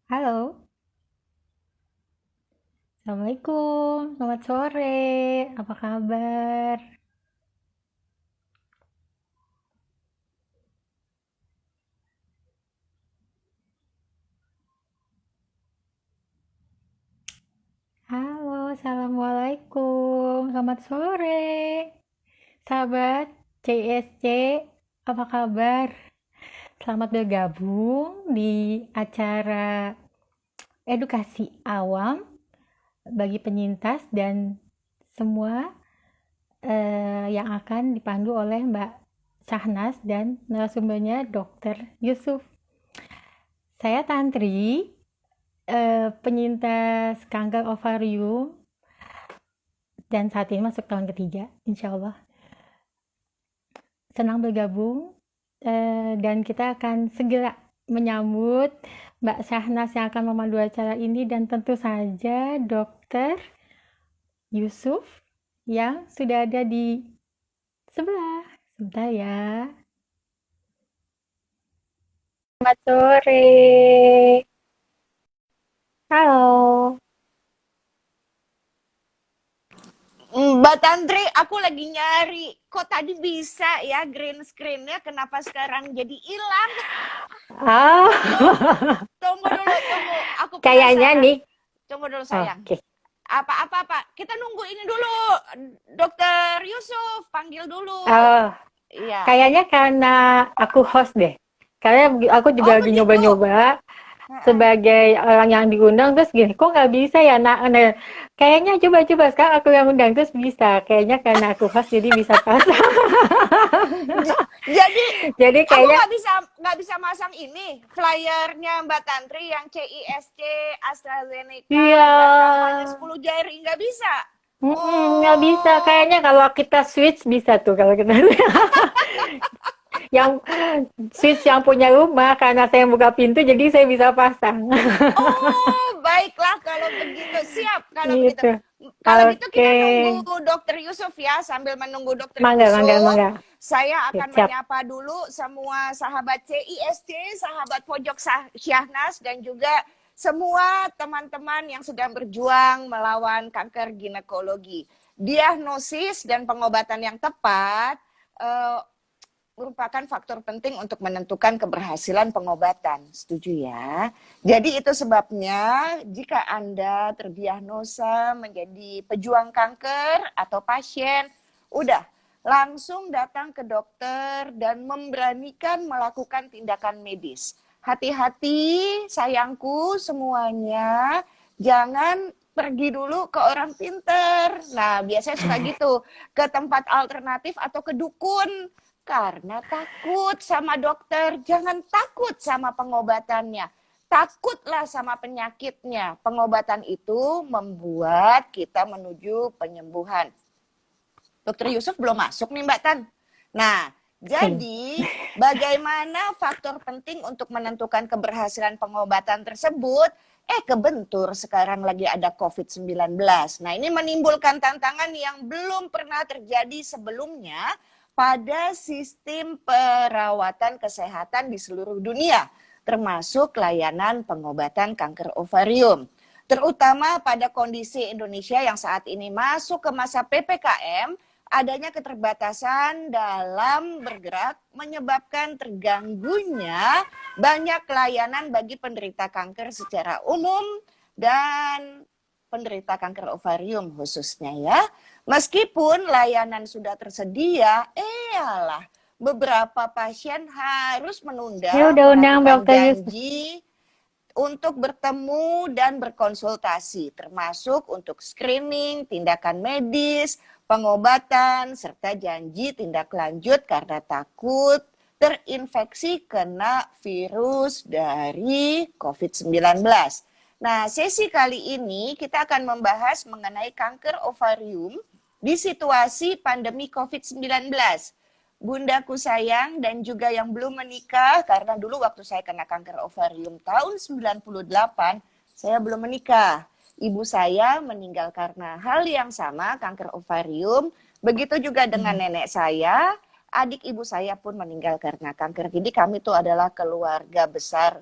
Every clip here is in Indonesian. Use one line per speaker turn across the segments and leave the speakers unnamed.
Halo, Assalamualaikum, selamat sore, apa kabar? Halo, Assalamualaikum, selamat sore, sahabat CISC, apa kabar? Selamat bergabung di acara edukasi awam bagi penyintas dan semua yang akan dipandu oleh Mbak Syahnas dan narasumbernya Dr. Yusuf. Saya Tantri, penyintas kanker ovarium dan saat ini masuk tahun ketiga, insya Allah. Senang bergabung dan kita akan segera menyambut Mbak Syahnas yang akan memandu acara ini dan tentu saja Dokter Yusuf yang sudah ada di sebelah. Sebentar ya. Selamat sore. Halo.
Mbak Tantri, aku lagi nyari. Kok tadi bisa ya green screen-nya, kenapa sekarang jadi hilang?
Ah,
Tunggu dulu, tunggu. Aku
kayaknya
penasaran.
nih.
Tunggu dulu sayang.
Oke.
Apa? Kita nunggu ini dulu. Dokter Yusuf, panggil dulu.
Oh,
Iya.
kayaknya karena aku host deh. Karena aku
Oh
juga lagi
begitu.
nyoba-nyoba
Heeh.
sebagai orang yang diundang terus gini, kok nggak bisa ya nah, kayaknya coba-coba sekarang aku yang undang terus bisa. Kayaknya karena aku host jadi bisa pas.
Jadi
Jadi
aku
kayaknya
nggak bisa masang ini flyernya Mbak Tantri yang CISC AstraZeneca
iya.
kampanye 10 jari nggak bisa.
Nggak bisa.
Oh,
Kayaknya kalau kita switch bisa tuh kalau kita yang switch yang punya rumah karena saya buka pintu jadi saya bisa pasang.
oh, baiklah kalau begitu. Siap kalau begitu.
Gitu.
Kalau gitu
Oke.
kita nunggu Dokter Yusuf ya. Sambil menunggu Dokter
Mangga, mangga,
Yusuf,
mangga.
saya
Oke,
akan
siap.
menyapa dulu semua sahabat CISC, sahabat Pojok Syahnas, dan juga semua teman-teman yang sedang berjuang melawan kanker ginekologi. Diagnosis dan pengobatan yang tepat eh, merupakan faktor penting untuk menentukan keberhasilan pengobatan. Setuju ya? Jadi itu sebabnya jika Anda terdiagnosa menjadi pejuang kanker atau pasien, udah langsung datang ke dokter dan memberanikan melakukan tindakan medis. Hati-hati sayangku semuanya, jangan pergi dulu ke orang pinter. Nah, biasanya suka gitu, ke tempat alternatif atau ke dukun. Karena takut sama dokter, jangan takut sama pengobatannya. Takutlah sama penyakitnya. Pengobatan itu membuat kita menuju penyembuhan. Dokter Yusuf belum masuk nih Mbak Tan. Nah,
Oke.
jadi bagaimana faktor penting untuk menentukan keberhasilan pengobatan tersebut? Kebentur sekarang lagi ada COVID-19. Nah, ini menimbulkan tantangan yang belum pernah terjadi sebelumnya pada sistem perawatan kesehatan di seluruh dunia, termasuk layanan pengobatan kanker ovarium. Terutama pada kondisi Indonesia yang saat ini masuk ke masa PPKM, adanya keterbatasan dalam bergerak menyebabkan terganggunya banyak layanan bagi penderita kanker secara umum dan penderita kanker ovarium khususnya ya. Meskipun layanan sudah tersedia, beberapa pasien harus
Ya
menunda
udah undang
melakukan
Dokter Yusuf.
janji untuk bertemu dan berkonsultasi, termasuk untuk screening, tindakan medis, pengobatan, serta janji tindak lanjut karena takut terinfeksi kena virus dari COVID-19. Nah, sesi kali ini kita akan membahas mengenai kanker ovarium di situasi pandemi COVID-19. Bundaku sayang dan juga yang belum menikah, karena dulu waktu saya kena kanker ovarium tahun 98, saya belum menikah. Ibu saya meninggal karena hal yang sama, kanker ovarium. Begitu juga dengan nenek saya, adik ibu saya pun meninggal karena kanker. Jadi kami itu adalah keluarga besar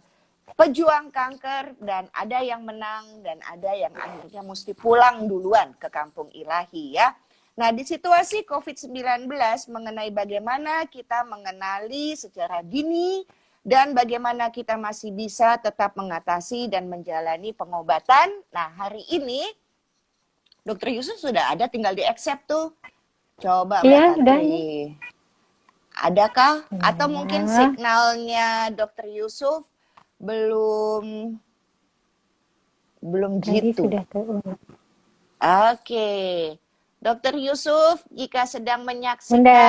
pejuang kanker, dan ada yang menang dan ada yang akhirnya mesti pulang duluan ke kampung ilahi ya. Nah, di situasi COVID-19 mengenai bagaimana kita mengenali secara dini dan bagaimana kita masih bisa tetap mengatasi dan menjalani pengobatan. Nah, hari ini Dokter Yusuf sudah ada, tinggal di accept tuh. Coba Mbak
Iya, udah nih.
Tantri. Adakah? Atau mungkin
Ya,
signalnya Dokter Yusuf belum
tadi
jitu.
sudah terungkap.
Oke. Dokter Yusuf, jika sedang menyaksikan,
Bunda,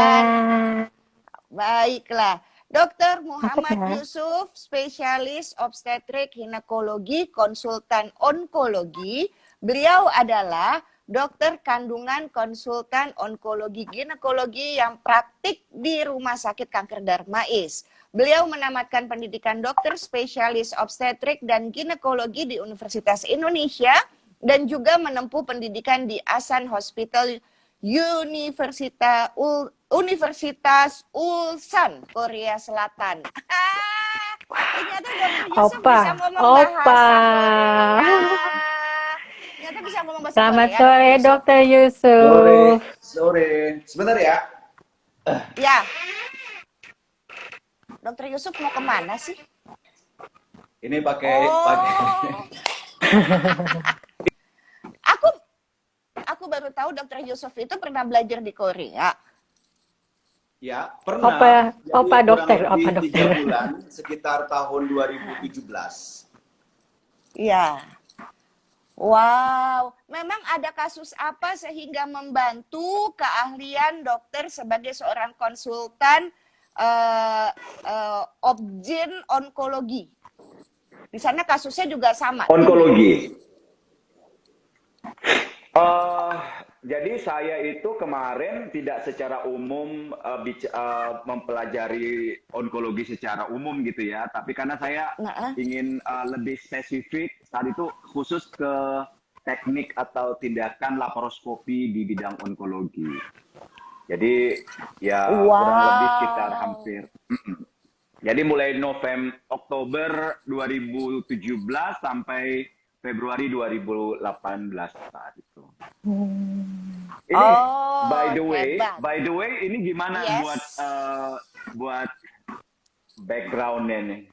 baiklah. Dokter
apa
Muhammad
ya?
Yusuf, spesialis obstetrik ginekologi, konsultan onkologi. Beliau adalah dokter kandungan konsultan onkologi ginekologi yang praktik di Rumah Sakit Kanker Darmais. Beliau menamatkan pendidikan dokter spesialis obstetrik dan ginekologi di Universitas Indonesia dan juga menempuh pendidikan di Asan Hospital Universitas Ulsan, Korea Selatan. Ternyata Dokter Yusuf bisa ngomong bahasa Korea. Ternyata bisa ngomong bahasa
Selamat
Korea,
sore, Dokter Yusuf.
Sore. Sebentar ya.
Ya, Dokter Yusuf mau kemana sih?
Ini pakai
Aku baru tahu Dokter Yusuf itu pernah belajar di Korea.
ya, pernah. Jadi
opa dokter,
kurang
opa
lebih
dokter.
3 bulan sekitar tahun 2017.
Iya. Wow, memang ada kasus apa sehingga membantu keahlian dokter sebagai seorang konsultan obgyn onkologi? Di sana kasusnya juga sama.
Onkologi. Jadi saya itu kemarin tidak secara umum mempelajari onkologi secara umum gitu ya, tapi karena saya ingin lebih spesifik saat itu khusus ke teknik atau tindakan laparoskopi di bidang onkologi. Jadi ya kurang lebih sekitar hampir. Jadi mulai Oktober 2017 sampai Februari 2018 saat itu. Ini by the way ini gimana buat backgroundnya nih?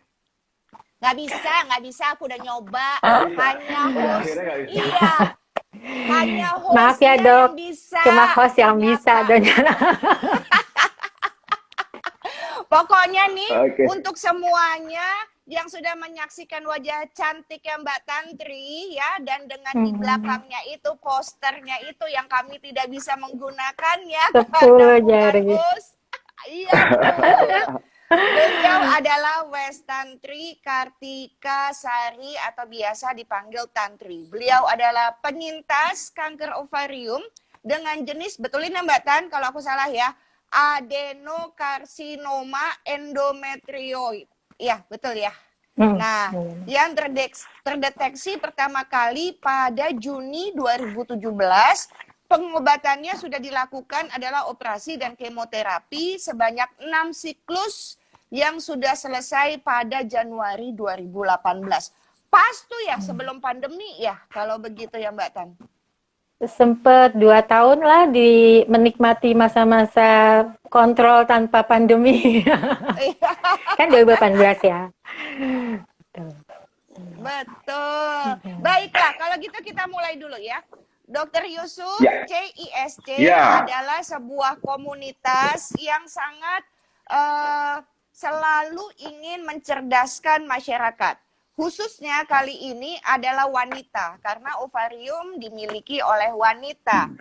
Nggak bisa, aku udah nyoba. Hanya host
Maaf ya dok,
yang bisa.
cuma host yang bisa.
Pokoknya nih, untuk semuanya yang sudah menyaksikan wajah cantiknya Mbak Tantri ya, dan dengan di belakangnya itu posternya itu yang kami tidak bisa menggunakannya.
10 jari.
Iya betul. Beliau adalah Wes Tantri Kartika Sari atau biasa dipanggil Tantri. Beliau adalah penyintas kanker ovarium dengan jenis, betulin ya Mbak Tan kalau aku salah ya, adenokarsinoma endometrioid. Iya, betul ya. Nah, yang terdeteksi pertama kali pada Juni 2017, pengobatannya sudah dilakukan adalah operasi dan kemoterapi sebanyak 6 siklus yang sudah selesai pada Januari 2018. Pas tuh ya sebelum pandemi ya, kalau begitu ya Mbak Tan.
Sempet 2 tahun lah menikmati masa-masa kontrol tanpa pandemi. Kan 2018 ya.
Betul. Baiklah, kalau gitu kita mulai dulu ya. Dokter Yusuf, CISC adalah sebuah komunitas yang sangat selalu ingin mencerdaskan masyarakat. Khususnya kali ini adalah wanita, karena ovarium dimiliki oleh wanita.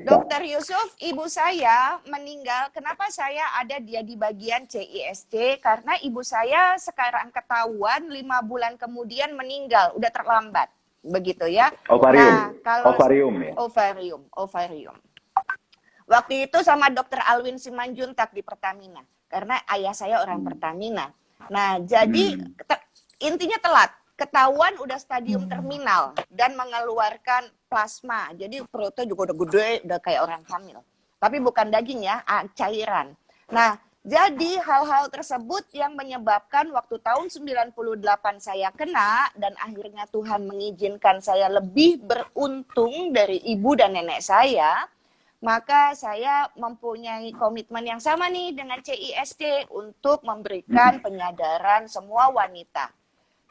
Dokter Yusuf, ibu saya meninggal. Kenapa saya ada di bagian CISC? Karena ibu saya sekarang ketahuan 5 bulan kemudian meninggal, udah terlambat. Begitu ya.
Ovarium.
Nah, kalau
ovarium ya.
Ovarium. Waktu itu sama Dokter Alwin Simanjuntak di Pertamina, karena ayah saya orang Pertamina. Nah, jadi intinya telat. Ketahuan udah stadium terminal dan mengeluarkan plasma. Jadi perutnya juga udah gede, udah kayak orang hamil. Tapi bukan daging ya, cairan. Nah, Jadi hal-hal tersebut yang menyebabkan waktu tahun 98 saya kena dan akhirnya Tuhan mengizinkan saya lebih beruntung dari ibu dan nenek saya, maka saya mempunyai komitmen yang sama nih dengan CISD untuk memberikan penyadaran semua wanita.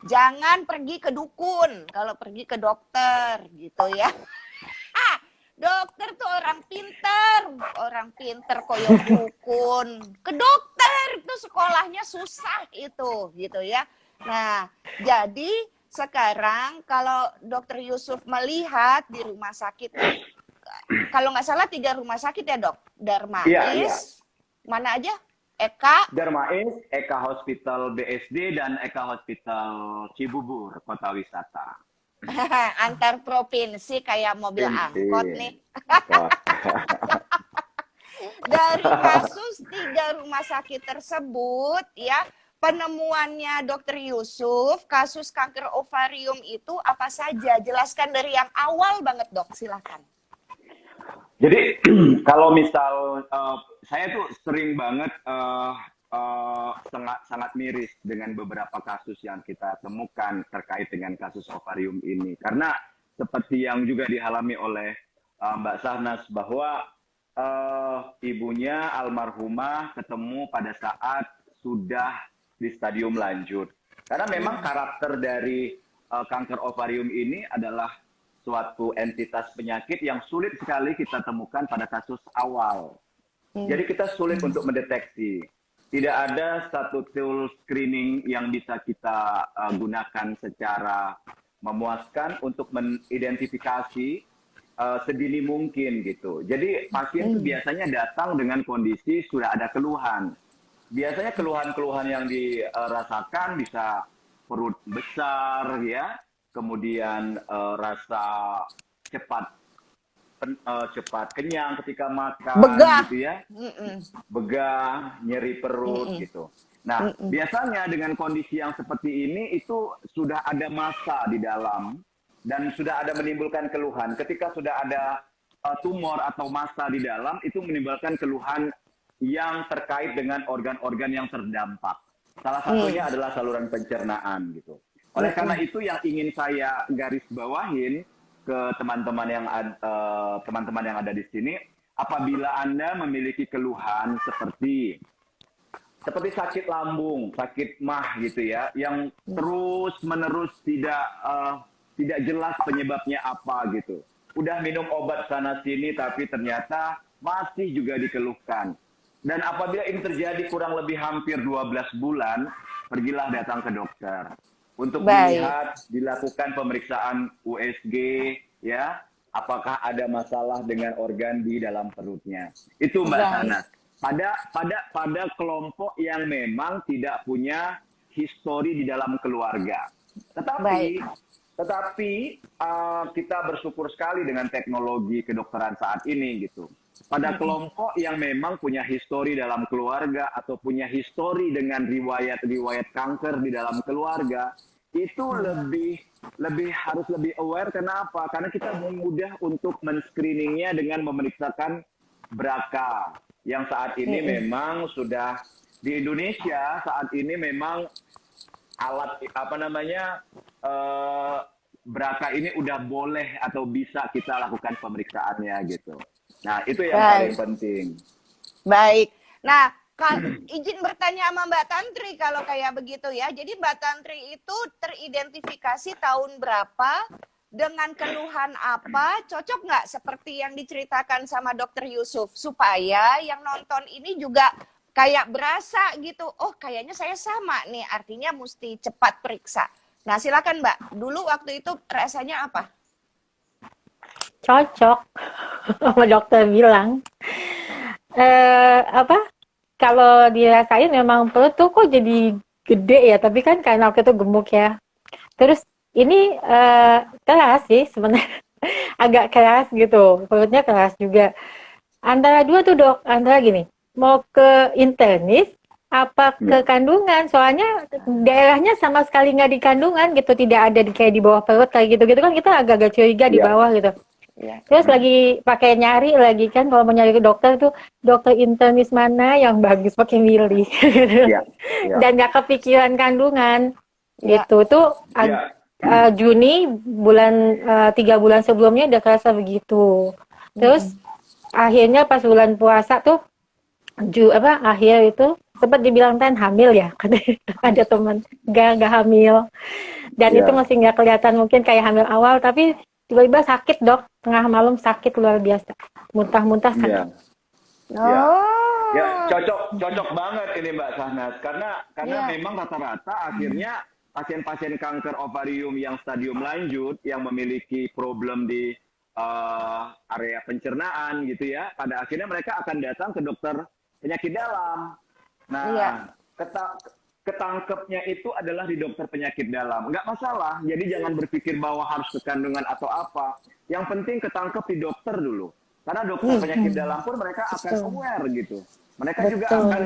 Jangan pergi ke dukun kalau pergi ke dokter gitu ya. Dokter tuh orang pinter koyo dukun. Ke dokter itu sekolahnya susah itu, gitu ya. Nah, jadi sekarang kalau Dokter Yusuf melihat di rumah sakit, kalau nggak salah 3 rumah sakit ya dok, Darmais, mana aja? Eka?
Darmais, Eka Hospital BSD, dan Eka Hospital Cibubur, Kota Wisata.
Antar provinsi kayak mobil angkot nih. Dari kasus 3 rumah sakit tersebut ya, penemuannya Dokter Yusuf, kasus kanker ovarium itu apa saja? Jelaskan dari yang awal banget dok, silakan.
Jadi kalau misal saya tuh sering banget sangat miris dengan beberapa kasus yang kita temukan terkait dengan kasus ovarium ini, karena seperti yang juga dialami oleh Mbak Sahnas bahwa ibunya almarhumah ketemu pada saat sudah di stadium lanjut, karena memang karakter dari kanker ovarium ini adalah suatu entitas penyakit yang sulit sekali kita temukan pada kasus awal. Jadi kita sulit untuk mendeteksi. Tidak ada satu tool screening yang bisa kita gunakan secara memuaskan untuk mengidentifikasi sedini mungkin gitu. Jadi pasien itu biasanya datang dengan kondisi sudah ada keluhan. Biasanya keluhan-keluhan yang dirasakan bisa perut besar ya, kemudian rasa cepat kenyang ketika makan,
begah
gitu ya, begah, nyeri perut gitu. Nah, biasanya dengan kondisi yang seperti ini itu sudah ada massa di dalam dan sudah ada menimbulkan keluhan. Ketika sudah ada tumor atau massa di dalam, itu menimbulkan keluhan yang terkait dengan organ-organ yang terdampak. Salah satunya adalah saluran pencernaan gitu. Oleh karena itu yang ingin saya garis bawahin ke teman-teman yang ada di sini, apabila Anda memiliki keluhan seperti sakit lambung, sakit mah gitu ya, yang terus-menerus tidak jelas penyebabnya apa gitu. Udah minum obat sana sini tapi ternyata masih juga dikeluhkan. Dan apabila ini terjadi kurang lebih hampir 12 bulan, pergilah datang ke dokter untuk melihat, dilakukan pemeriksaan USG ya, apakah ada masalah dengan organ di dalam perutnya. Itu Mbak Sanas. Pada kelompok yang memang tidak punya histori di dalam keluarga. Tetapi kita bersyukur sekali dengan teknologi kedokteran saat ini gitu. Pada kelompok yang memang punya histori dalam keluarga atau punya histori dengan riwayat-riwayat kanker di dalam keluarga, itu harus lebih aware. Kenapa? Karena kita mudah untuk men-screeningnya dengan memeriksakan BRCA yang saat ini memang sudah di Indonesia saat ini memang alat BRCA ini udah boleh atau bisa kita lakukan pemeriksaannya gitu. Nah, itu yang paling penting.
Baik. Nah, izin bertanya sama Mbak Tantri kalau kayak begitu ya. Jadi Mbak Tantri itu teridentifikasi tahun berapa, dengan keluhan apa, cocok nggak seperti yang diceritakan sama Dokter Yusuf, supaya yang nonton ini juga kayak berasa gitu, oh kayaknya saya sama nih, artinya mesti cepat periksa. Nah silakan Mbak, dulu waktu itu rasanya apa?
Cocok, sama dokter bilang. Kalau dirasain memang perut tuh kok jadi gede ya, tapi kan karena waktu itu gemuk ya. Terus ini keras sih sebenarnya, agak keras gitu, perutnya keras juga. Antara dua tuh dok, antara gini, mau ke internis apa ke kandungan, soalnya daerahnya sama sekali nggak di kandungan gitu, tidak ada kayak di bawah perut kayak gitu kan, kita agak-agak curiga di bawah gitu.
Iya.
Terus lagi pakai nyari lagi kan kalau mau nyari ke dokter tuh dokter internis mana yang bagus pakai milih
Ya, ya,
dan nggak kepikiran kandungan
Ya.
gitu tuh
ya.
Juni 3 bulan sebelumnya udah kerasa begitu. Terus akhirnya pas bulan puasa tuh akhir itu sempat dibilang kan hamil ya ada teman nggak hamil dan
Ya.
itu masih nggak kelihatan mungkin kayak hamil awal tapi tiba-tiba sakit dok tengah malam sakit luar biasa muntah-muntah sakit.
Ya. Ya. Ya, cocok banget ini Mbak Sahnas karena
Ya.
memang rata-rata akhirnya pasien-pasien kanker ovarium yang stadium lanjut yang memiliki problem di area pencernaan gitu ya, pada akhirnya mereka akan datang ke dokter penyakit dalam. Nah,
Iya.
ketangkepnya itu adalah di dokter penyakit dalam. Nggak masalah, jadi jangan berpikir bahwa harus ke kandungan atau apa. Yang penting ketangkep di dokter dulu. Karena dokter penyakit dalam pun mereka akan aware gitu. Mereka juga akan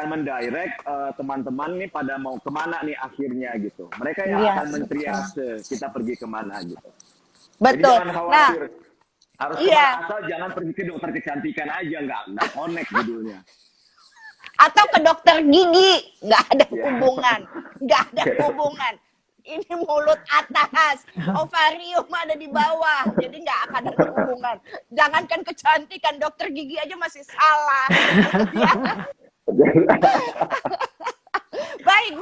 mendirect teman-teman nih pada mau kemana nih akhirnya gitu. Mereka yang
Iya,
akan mentriase kita pergi kemana gitu.
Betul.
Jadi jangan khawatir.
Nah,
Harus
iya.
kemana asal jangan pergi ke dokter kecantikan aja, nggak connect judulnya.
Atau ke dokter gigi, nggak ada
Ya.
hubungan, nggak ada hubungan. Ini mulut atas, ovarium ada di bawah, jadi nggak akan ada hubungan. Jangankan kecantikan, dokter gigi aja masih salah. Ya. Baik.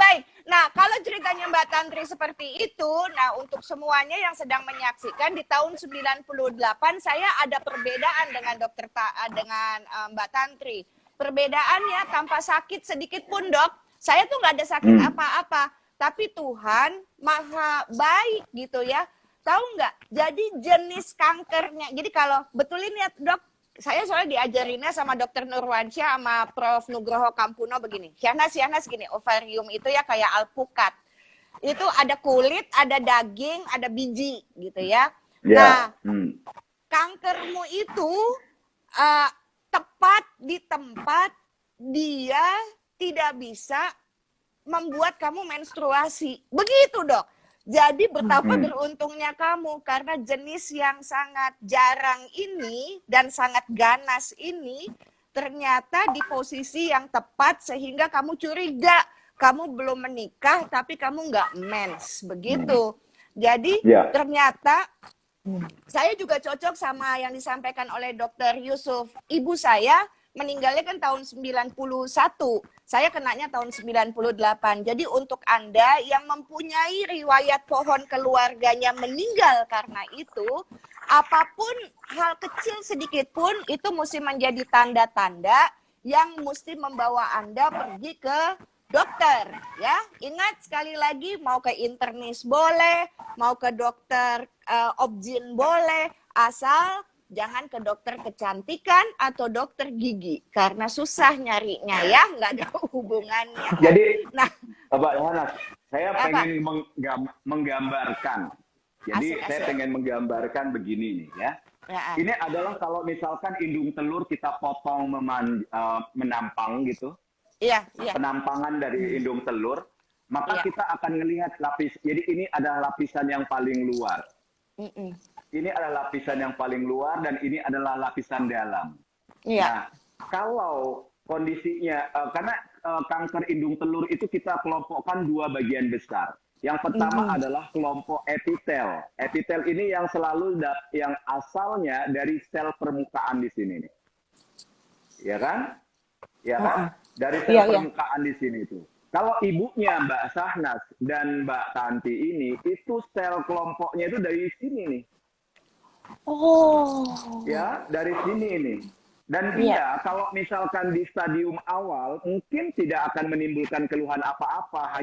Nah, kalau ceritanya Mbak Tantri seperti itu, nah untuk semuanya yang sedang menyaksikan di tahun 98 saya ada perbedaan dengan Mbak Tantri. Perbedaannya tanpa sakit sedikit pun, Dok. Saya tuh nggak ada sakit apa-apa, tapi Tuhan maha baik gitu ya. Tahu nggak? Jadi jenis kankernya. Jadi kalau betulin ya, Dok, saya soalnya diajarinnya sama Dokter Nurwansyah sama Prof. Nugroho Kampuno begini. Syahnas gini, ovarium itu ya kayak alpukat. Itu ada kulit, ada daging, ada biji gitu ya.
Ya.
Nah, kankermu itu tepat di tempat dia tidak bisa membuat kamu menstruasi. Begitu, Dok. Jadi betapa beruntungnya kamu karena jenis yang sangat jarang ini dan sangat ganas ini ternyata di posisi yang tepat sehingga kamu curiga kamu belum menikah tapi kamu nggak mens. Begitu. Jadi ternyata saya juga cocok sama yang disampaikan oleh Dr. Yusuf. Ibu saya meninggalnya kan tahun 91. Saya kenanya tahun 98. Jadi untuk Anda yang mempunyai riwayat pohon keluarganya meninggal karena itu, apapun hal kecil sedikit pun itu mesti menjadi tanda-tanda yang mesti membawa Anda pergi ke dokter, ya. Ingat sekali lagi mau ke internis boleh, mau ke dokter obgyn boleh, asal jangan ke dokter kecantikan atau dokter gigi karena susah nyarinya ya, nggak ada hubungannya.
Jadi,
nah,
Mbak Yohanas, saya pengen menggambarkan. Jadi saya pengen menggambarkan begini nih ya. Ini adalah kalau misalkan indung telur kita potong menampang gitu.
Iya.
Penampangan dari indung telur, maka kita akan melihat lapis. Jadi ini adalah lapisan yang paling luar. Ini adalah lapisan yang paling luar dan ini adalah lapisan dalam.
Iya.
Nah, kalau kondisinya, karena kanker indung telur itu kita kelompokkan dua bagian besar. Yang pertama adalah kelompok epitel. Epitel ini yang selalu yang asalnya dari sel permukaan di sini nih. Ya kan? Ya kan? Dari sel permukaan di sini tuh. Kalau ibunya Mbak Sahnas dan Mbak Tanti ini, itu sel kelompoknya itu dari sini nih.
Oh.
Ya, dari sini ini. Dan dia kalau misalkan di stadium awal mungkin tidak akan menimbulkan keluhan apa-apa,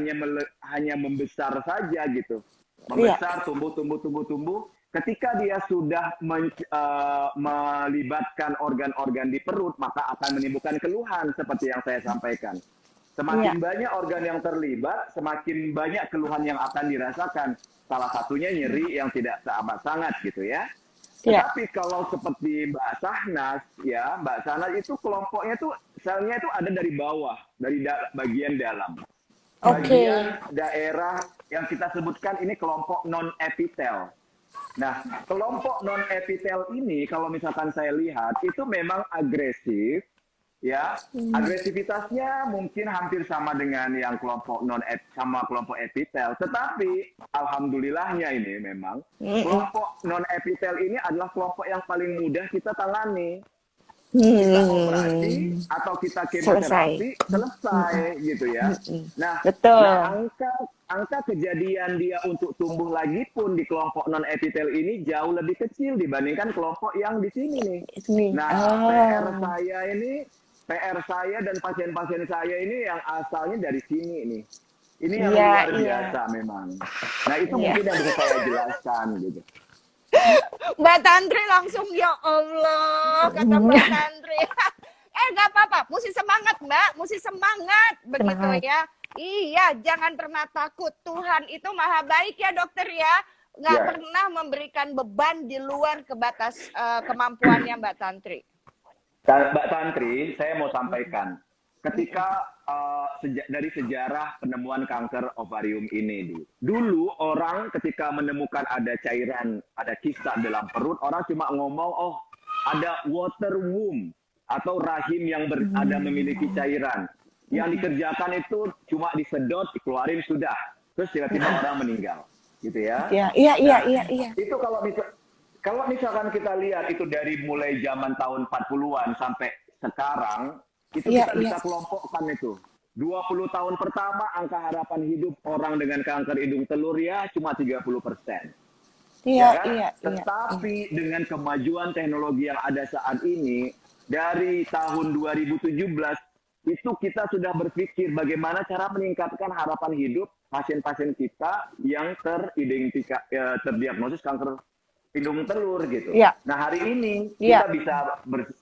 hanya membesar saja gitu. Membesar, tumbuh. Ketika dia sudah melibatkan organ-organ di perut, maka akan menimbulkan keluhan seperti yang saya sampaikan. Semakin banyak organ yang terlibat, semakin banyak keluhan yang akan dirasakan. Salah satunya nyeri yang tidak amat sangat gitu ya. Tetapi kalau seperti Mbak Sahnas, ya Mbak Sahnas itu kelompoknya tuh selnya itu ada dari bawah, dari bagian dalam. Bagian daerah yang kita sebutkan ini kelompok non epitel. Nah, kelompok non epitel ini kalau misalkan saya lihat itu memang agresif, ya. Agresivitasnya mungkin hampir sama dengan yang kelompok sama kelompok epitel, tetapi alhamdulillahnya ini memang kelompok non epitel ini adalah kelompok yang paling mudah kita tangani. Kita operasi atau kita kemoterapi selesai gitu ya. Nah,
Betul.
angka kejadian dia untuk tumbuh lagi pun di kelompok non epitel ini jauh lebih kecil dibandingkan kelompok yang di sini nih. Nah, PR saya dan pasien-pasien saya ini yang asalnya dari sini nih. Ini yang luar biasa memang. Nah, itu mungkin yang bisa saya jelaskan gitu.
Mbak Tantri langsung, ya Allah, kata Mbak Tantri. Nggak apa-apa, mesti semangat Mbak, mesti semangat, begitu ya. Iya, jangan pernah takut, Tuhan itu maha baik ya dokter ya. Nggak pernah memberikan beban di luar batas kemampuannya Mbak Tantri.
Mbak Tantri, saya mau sampaikan, ketika dari sejarah penemuan kanker ovarium ini, dulu orang ketika menemukan ada cairan, ada kista dalam perut, orang cuma ngomong, oh ada water womb atau rahim yang ada memiliki cairan. Yang dikerjakan itu cuma disedot, dikeluarin sudah, terus tiba-tiba orang meninggal, gitu ya? Iya. Itu kalau misalkan kita lihat itu dari mulai zaman tahun 40-an sampai sekarang, itu kita bisa kelompokkan itu. 20 tahun pertama angka harapan hidup orang dengan kanker hidung telur ya cuma 30%. Tetapi dengan kemajuan teknologi yang ada saat ini, dari tahun 2017 itu kita sudah berpikir bagaimana cara meningkatkan harapan hidup pasien-pasien kita yang terdiagnosis kanker hidung telur gitu. Nah, hari ini kita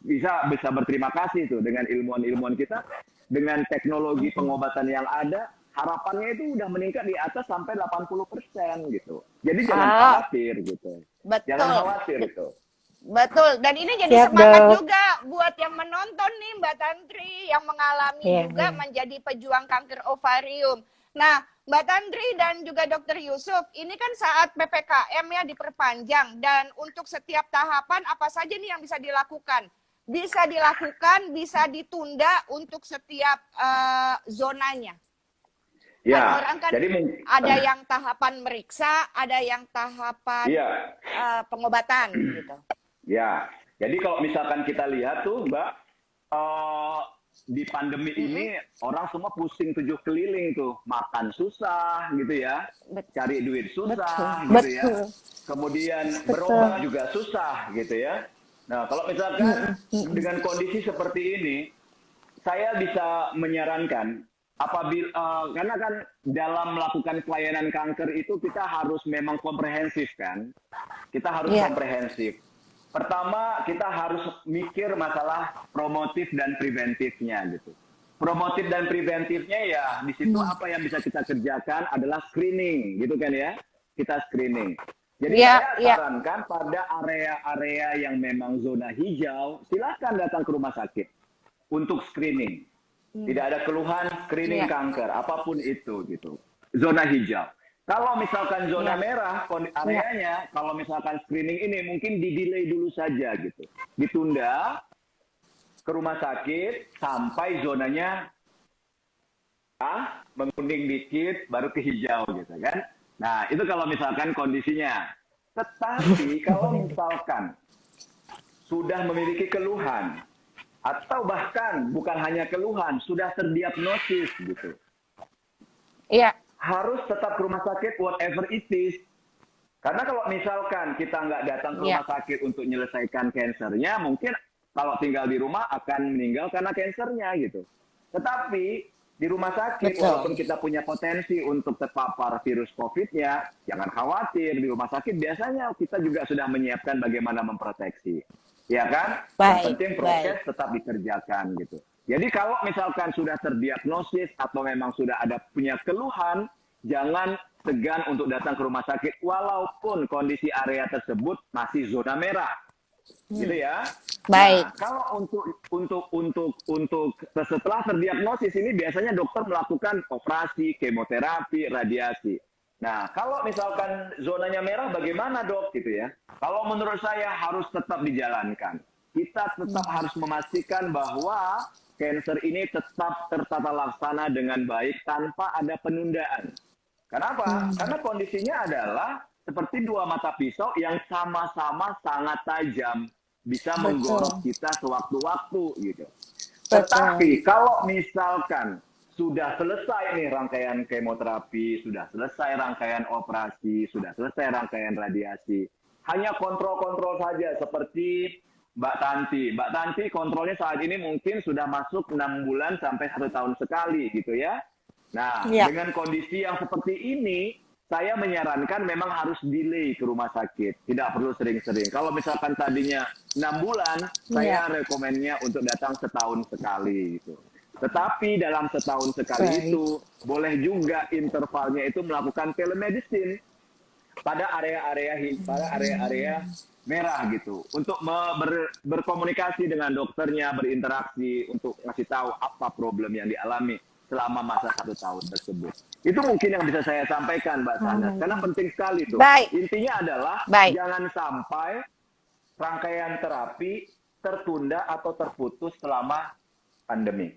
bisa berterima kasih tuh dengan ilmuwan-ilmuwan kita, dengan teknologi pengobatan yang ada, harapannya itu udah meningkat di atas sampai 80% gitu. Jadi jangan khawatir gitu.
Betul.
Jangan khawatir gitu.
Betul, dan ini jadi semangat juga buat yang menonton nih Mbak Tantri yang mengalami juga menjadi pejuang kanker ovarium. Nah, Mbak Tantri dan juga Dokter Yusuf, ini kan saat PPKM ya diperpanjang, dan untuk setiap tahapan apa saja nih yang bisa dilakukan? Bisa dilakukan, bisa ditunda untuk setiap zonanya.
Ya,
orang kan
jadi
ada yang tahapan meriksa, ada yang tahapan pengobatan gitu.
Ya, jadi kalau misalkan kita lihat tuh Mbak, di pandemi ini orang semua pusing 7 keliling tuh, makan susah gitu ya, cari duit susah gitu ya, kemudian berobat juga susah gitu ya. Nah, kalau misalkan dengan kondisi seperti ini, saya bisa menyarankan apabila karena kan dalam melakukan pelayanan kanker itu kita harus memang komprehensif kan, kita harus komprehensif. Pertama, kita harus mikir masalah promotif dan preventifnya gitu. Promotif dan preventifnya ya di situ apa yang bisa kita kerjakan adalah screening gitu kan ya. Kita screening. Jadi saya sarankan pada area-area yang memang zona hijau, silakan datang ke rumah sakit untuk screening. Tidak ada keluhan, screening kanker, apapun itu gitu. Zona hijau. Kalau misalkan zona merah areanya, kalau misalkan screening ini mungkin di-delay dulu saja gitu. Ditunda ke rumah sakit sampai zonanya menguning dikit baru ke hijau gitu kan. Nah, itu kalau misalkan kondisinya. Tetapi kalau misalkan sudah memiliki keluhan atau bahkan bukan hanya keluhan, sudah terdiagnosis gitu.
Iya.
Harus tetap ke rumah sakit whatever it is. Karena kalau misalkan kita nggak datang ke rumah sakit untuk menyelesaikan kansernya, mungkin kalau tinggal di rumah akan meninggal karena kansernya gitu. Tetapi di rumah sakit, walaupun kita punya potensi untuk terpapar virus COVID-nya, jangan khawatir. Di rumah sakit biasanya kita juga sudah menyiapkan bagaimana memproteksi. Ya kan? Yang penting proses tetap dikerjakan gitu. Jadi kalau misalkan sudah terdiagnosis atau memang sudah ada punya keluhan, jangan segan untuk datang ke rumah sakit walaupun kondisi area tersebut masih zona merah. Gitu ya.
Baik.
Nah, kalau untuk setelah terdiagnosis ini biasanya dokter melakukan operasi, kemoterapi, radiasi. Nah, kalau misalkan zonanya merah bagaimana dok gitu ya? Kalau menurut saya harus tetap dijalankan. Kita tetap harus memastikan bahwa cancer ini tetap tertata laksana dengan baik tanpa ada penundaan. Kenapa? Karena kondisinya adalah seperti dua mata pisau yang sama-sama sangat tajam, bisa menggorok kita sewaktu-waktu gitu. Tetapi kalau misalkan sudah selesai nih rangkaian kemoterapi, sudah selesai rangkaian operasi, sudah selesai rangkaian radiasi, hanya kontrol-kontrol saja seperti Mbak Tanti. Mbak Tanti kontrolnya saat ini mungkin sudah masuk 6 bulan sampai 1 tahun sekali gitu ya. Nah, dengan kondisi yang seperti ini, saya menyarankan memang harus delay ke rumah sakit. Tidak perlu sering-sering. Kalau misalkan tadinya 6 bulan, saya rekomennya untuk datang setahun sekali gitu. Tetapi dalam setahun sekali itu, boleh juga intervalnya itu melakukan telemedicine pada area-area merah gitu. Untuk berkomunikasi dengan dokternya, berinteraksi, untuk ngasih tahu apa problem yang dialami selama masa 1 tahun tersebut. Itu mungkin yang bisa saya sampaikan, Mbak Sahnas. Karena penting sekali tuh. Intinya adalah jangan sampai rangkaian terapi tertunda atau terputus selama pandemi.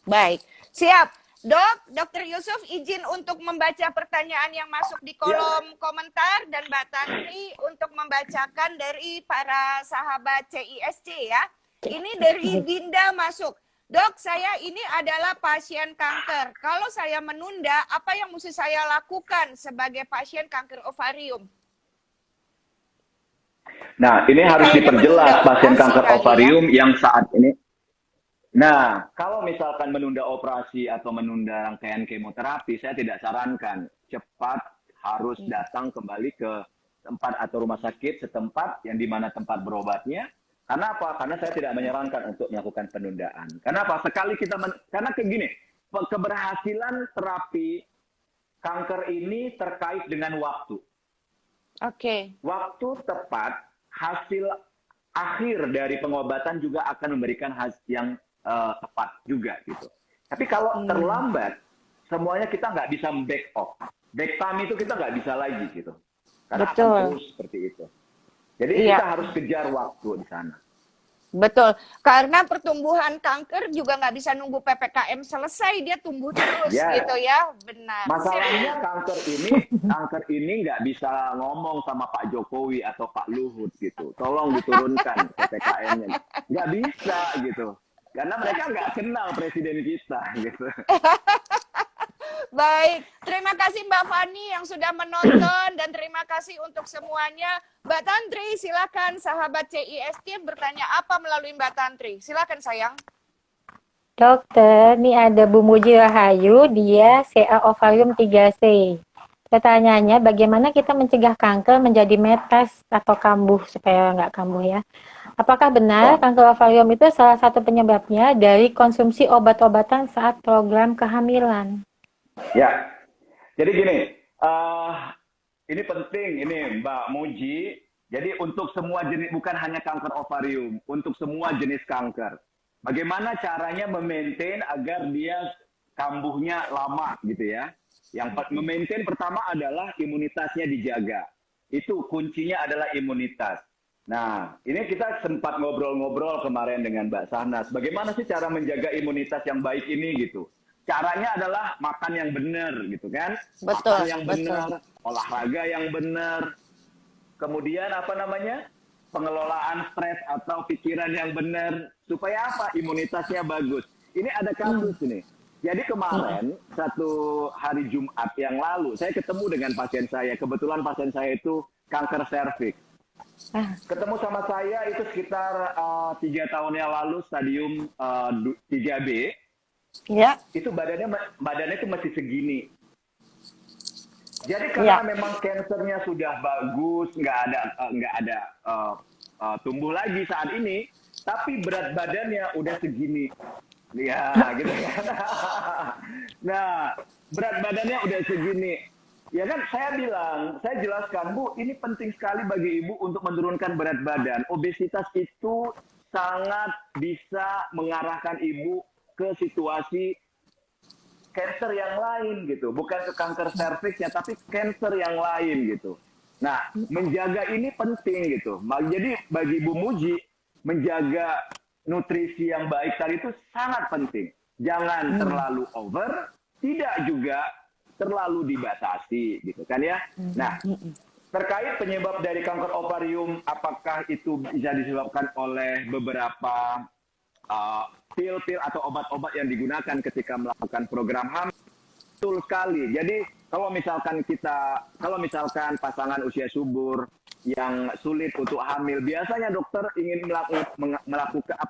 Baik, siap. Dok, Dr. Yusuf izin untuk membaca pertanyaan yang masuk di kolom komentar dan Mbak Tanti untuk membacakan dari para sahabat CISC ya. Ini dari Dinda masuk. Dok, saya ini adalah pasien kanker. Kalau saya menunda, apa yang mesti saya lakukan sebagai pasien kanker ovarium?
Nah, ini harus diperjelas pasien kanker ovarium yang saat ini. Nah, kalau misalkan menunda operasi atau menunda rangkaian kemoterapi, saya tidak sarankan. Cepat harus datang kembali ke tempat atau rumah sakit setempat yang dimana tempat berobatnya. Karena apa? Karena saya tidak menyarankan untuk melakukan penundaan. Kenapa? Sekali kita karena kayak gini, keberhasilan terapi kanker ini terkait dengan waktu. Waktu tepat, hasil akhir dari pengobatan juga akan memberikan hasil yang tepat juga gitu. Tapi kalau terlambat, semuanya kita nggak bisa back off. Back time itu kita nggak bisa lagi gitu. Karena akan terus seperti itu. Jadi kita harus kejar waktu di sana.
Betul, karena pertumbuhan kanker juga nggak bisa nunggu PPKM selesai, dia tumbuh terus gitu ya, benar.
Masalahnya kanker ini nggak bisa ngomong sama Pak Jokowi atau Pak Luhut gitu. Tolong diturunkan PPKM-nya. Nggak bisa gitu. Karena mereka nggak kenal presiden kita gitu.
Baik, terima kasih Mbak Fani yang sudah menonton dan terima kasih untuk semuanya. Mbak Tantri, silakan sahabat CIST bertanya apa melalui Mbak Tantri. Silakan sayang.
Dokter, ini ada Bu Muji Rahayu, dia CA ovarium 3C. Pertanyaannya, bagaimana kita mencegah kanker menjadi metas atau kambuh supaya nggak kambuh ya? Apakah benar kanker ovarium itu salah satu penyebabnya dari konsumsi obat-obatan saat program kehamilan?
Ya, jadi gini, ini penting ini Mbak Muji. Jadi untuk semua jenis, bukan hanya kanker ovarium, untuk semua jenis kanker. Bagaimana caranya memaintain agar dia kambuhnya lama gitu ya. Yang memaintain pertama adalah imunitasnya dijaga. Itu kuncinya adalah imunitas. Nah, ini kita sempat ngobrol-ngobrol kemarin dengan Mbak Sahnas. Bagaimana sih cara menjaga imunitas yang baik ini gitu. Caranya adalah makan yang benar gitu kan. Makan yang benar, olahraga yang benar. Kemudian pengelolaan stres atau pikiran yang benar. Supaya apa? Imunitasnya bagus. Ini ada kasus nih. Jadi kemarin, satu hari Jumat yang lalu, saya ketemu dengan pasien saya. Kebetulan pasien saya itu kanker serviks. Ketemu sama saya itu sekitar 3 tahun yang lalu, stadium 3B.
Ya.
Itu badannya itu masih segini. Jadi karena memang kansernya sudah bagus, nggak ada tumbuh lagi saat ini, tapi berat badannya udah segini. Ya, gitu kan. Nah, berat badannya udah segini. Ya kan, saya jelaskan, Bu, ini penting sekali bagi Ibu untuk menurunkan berat badan. Obesitas itu sangat bisa mengarahkan Ibu ke situasi cancer yang lain gitu, bukan ke kanker serviksnya, tapi cancer yang lain gitu. Nah, menjaga ini penting gitu. Jadi bagi Bu Muji, menjaga nutrisi yang baik tadi itu sangat penting. Jangan terlalu over, tidak juga terlalu dibatasi gitu kan ya. Nah, terkait penyebab dari kanker ovarium, apakah itu bisa disebabkan oleh beberapa pil-pil atau obat-obat yang digunakan ketika melakukan program hamil? Betul sekali. Jadi kalau misalkan pasangan usia subur yang sulit untuk hamil, biasanya dokter ingin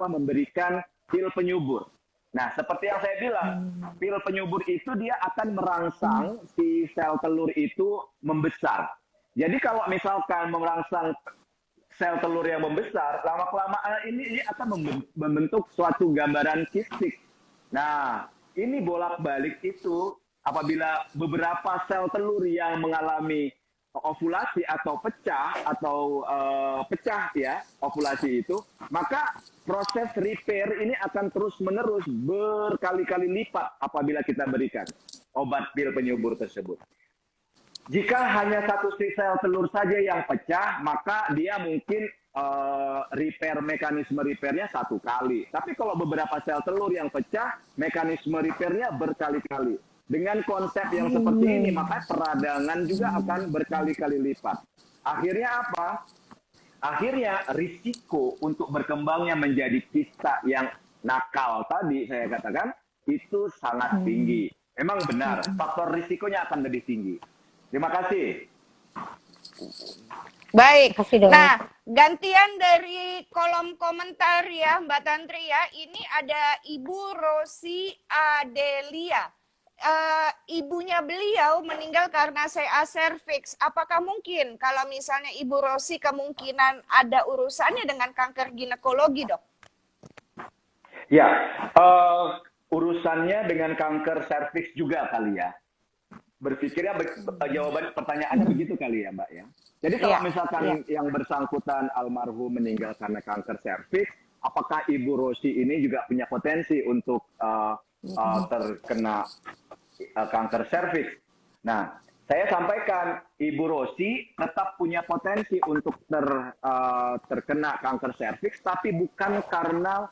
memberikan pil penyubur. Nah, seperti yang saya bilang, pil penyubur itu dia akan merangsang si sel telur itu membesar. Jadi kalau misalkan merangsang sel telur yang membesar, lama-kelamaan ini akan membentuk suatu gambaran kistik. Nah, ini bolak-balik itu apabila beberapa sel telur yang mengalami ovulasi atau pecah ya ovulasi itu, maka proses repair ini akan terus-menerus berkali-kali lipat apabila kita berikan obat pil penyubur tersebut. Jika hanya satu sel telur saja yang pecah, maka dia mungkin mekanisme repairnya satu kali. Tapi kalau beberapa sel telur yang pecah, mekanisme repairnya berkali-kali. Dengan konsep yang seperti ini, maka peradangan juga akan berkali-kali lipat. Akhirnya apa? Akhirnya risiko untuk berkembangnya menjadi kista yang nakal tadi saya katakan, itu sangat tinggi. Memang benar, faktor risikonya akan lebih tinggi. Terima kasih.
Baik.
Kasih dong.
Nah, gantian dari kolom komentar ya, Mbak Tantri ya. Ini ada Ibu Rosi Adelia. Ibunya beliau meninggal karena CA cervix. Apakah mungkin kalau misalnya Ibu Rosi kemungkinan ada urusannya dengan kanker ginekologi, Dok?
Ya, urusannya dengan kanker cervix juga kali ya. Berpikirnya jawaban pertanyaannya begitu kali ya, Mbak ya. Jadi kalau misalkan yang bersangkutan almarhum meninggal karena kanker serviks, apakah Ibu Rosi ini juga punya potensi untuk terkena kanker serviks? Nah, saya sampaikan Ibu Rosi tetap punya potensi untuk terkena kanker serviks, tapi bukan karena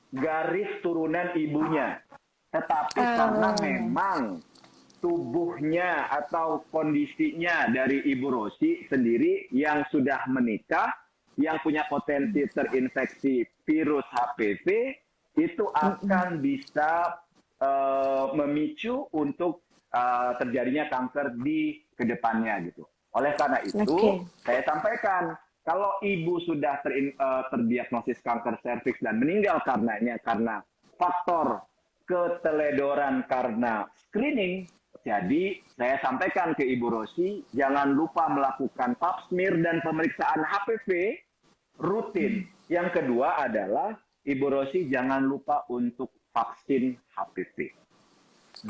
garis turunan ibunya, tetapi karena memang tubuhnya atau kondisinya dari Ibu Rosi sendiri yang sudah menikah, yang punya potensi terinfeksi virus HPV, itu akan bisa memicu untuk terjadinya kanker di kedepannya gitu. Oleh karena itu, saya sampaikan, kalau ibu sudah terdiagnosis kanker serviks dan meninggal karena faktor keteledoran karena screening, jadi saya sampaikan ke Ibu Rosi, jangan lupa melakukan pap smear dan pemeriksaan HPV rutin. Yang kedua adalah Ibu Rosi jangan lupa untuk vaksin HPV.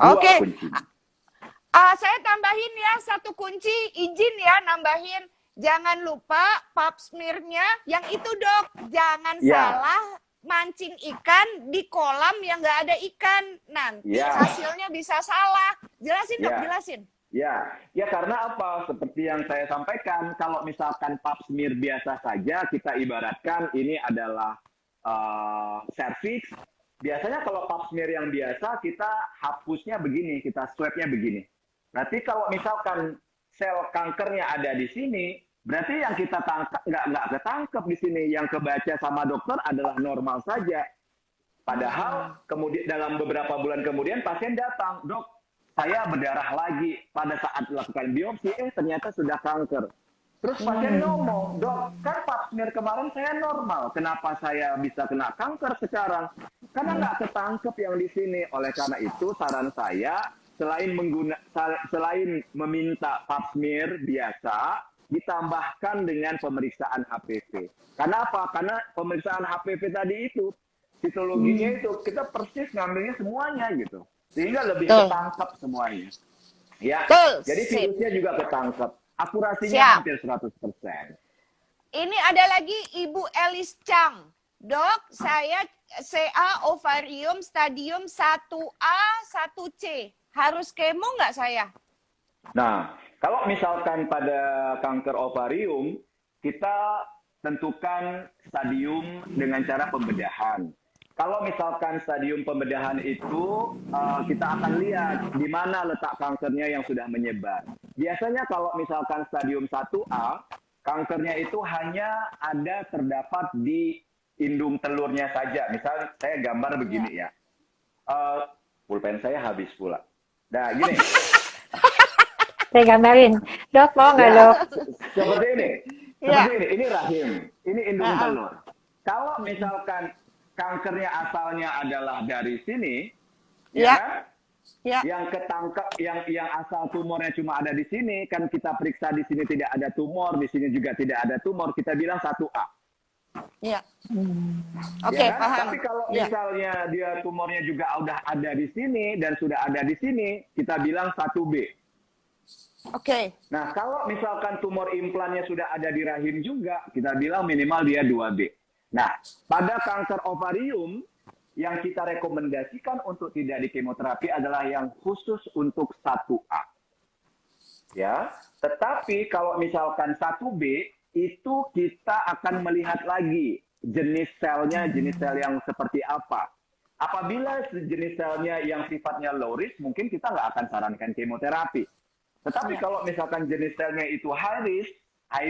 Oke.
Kunci.
Saya tambahin ya satu kunci, izin ya nambahin. Jangan lupa pap smear-nya yang itu, Dok. Jangan salah mancing ikan di kolam yang nggak ada ikan. Nanti hasilnya bisa salah. Jelasin, Dok, jelasin.
Ya karena apa? Seperti yang saya sampaikan, kalau misalkan pap smear biasa saja, kita ibaratkan ini adalah cervix. Biasanya kalau pap smear yang biasa, kita hapusnya begini, kita swab-nya begini. Berarti kalau misalkan sel kankernya ada di sini, berarti yang kita tangkap nggak ketangkep di sini. Yang kebaca sama dokter adalah normal saja. Padahal kemudian dalam beberapa bulan kemudian pasien datang, Dok, saya berdarah lagi. Pada saat melakukan biopsi, ternyata sudah kanker. Terus pasien ngomong, Dok, kan pap smear kemarin saya normal. Kenapa saya bisa kena kanker sekarang? Karena nggak ketangkep yang di sini. Oleh karena itu, saran saya, selain meminta pap smear biasa, ditambahkan dengan pemeriksaan HPV. Karena apa? Karena pemeriksaan HPV tadi itu, sitologinya itu, kita persis ngambilnya semuanya gitu. Sehingga lebih ketangkep semuanya. Ya, jadi virusnya juga ketangkep. Akurasinya hampir 100%.
Ini ada lagi Ibu Elis Chang. Dok, saya CA ovarium stadium 1A, 1C. Harus kemo nggak saya?
Nah, kalau misalkan pada kanker ovarium, kita tentukan stadium dengan cara pembedahan. Kalau misalkan stadium pembedahan itu, kita akan lihat di mana letak kankernya yang sudah menyebar. Biasanya kalau misalkan stadium 1A, kankernya itu hanya ada terdapat di indung telurnya saja. Misal saya gambar begini ya. Pulpen saya habis pula. Nah, gini.
Saya gambarin. Dok, mau nggak
Ya,
dok?
seperti ini.
Ya.
Seperti ini rahim. Ini indung telur. Kalau misalkan kankernya asalnya adalah dari sini,
Ya.
kan?
Ya.
Yang ketangkep, yang asal tumornya cuma ada di sini, kan kita periksa di sini tidak ada tumor, di sini juga tidak ada tumor, kita bilang 1A.
Ya. Oke,
Ya kan?
paham.
Tapi kalau
Ya.
misalnya dia tumornya juga udah ada di sini dan sudah ada di sini, kita bilang 1B.
Oke.
Nah, kalau misalkan tumor implannya sudah ada di rahim juga, kita bilang minimal dia 2B. Nah, pada kanker ovarium, yang kita rekomendasikan untuk tidak dikemoterapi adalah yang khusus untuk 1A. Ya, tetapi kalau misalkan 1B, itu kita akan melihat lagi jenis selnya, jenis sel yang seperti apa. Apabila jenis selnya yang sifatnya low risk, mungkin kita nggak akan sarankan kemoterapi. Tetapi kalau misalkan jenis selnya itu high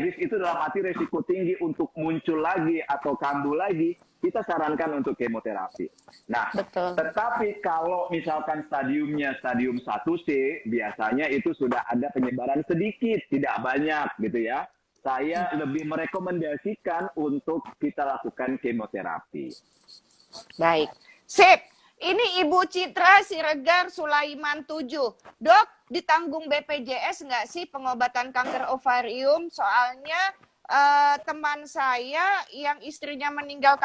risk itu dalam arti resiko tinggi untuk muncul lagi atau kambuh lagi, kita sarankan untuk kemoterapi. Nah,
Betul.
tetapi kalau misalkan stadiumnya stadium 1C, biasanya itu sudah ada penyebaran sedikit, tidak banyak gitu ya. Saya lebih merekomendasikan untuk kita lakukan kemoterapi.
Baik. Sip. Ini Ibu Citra Siregar Sulaiman 7. Dok, ditanggung BPJS nggak sih pengobatan kanker ovarium? Soalnya teman saya yang istrinya meninggal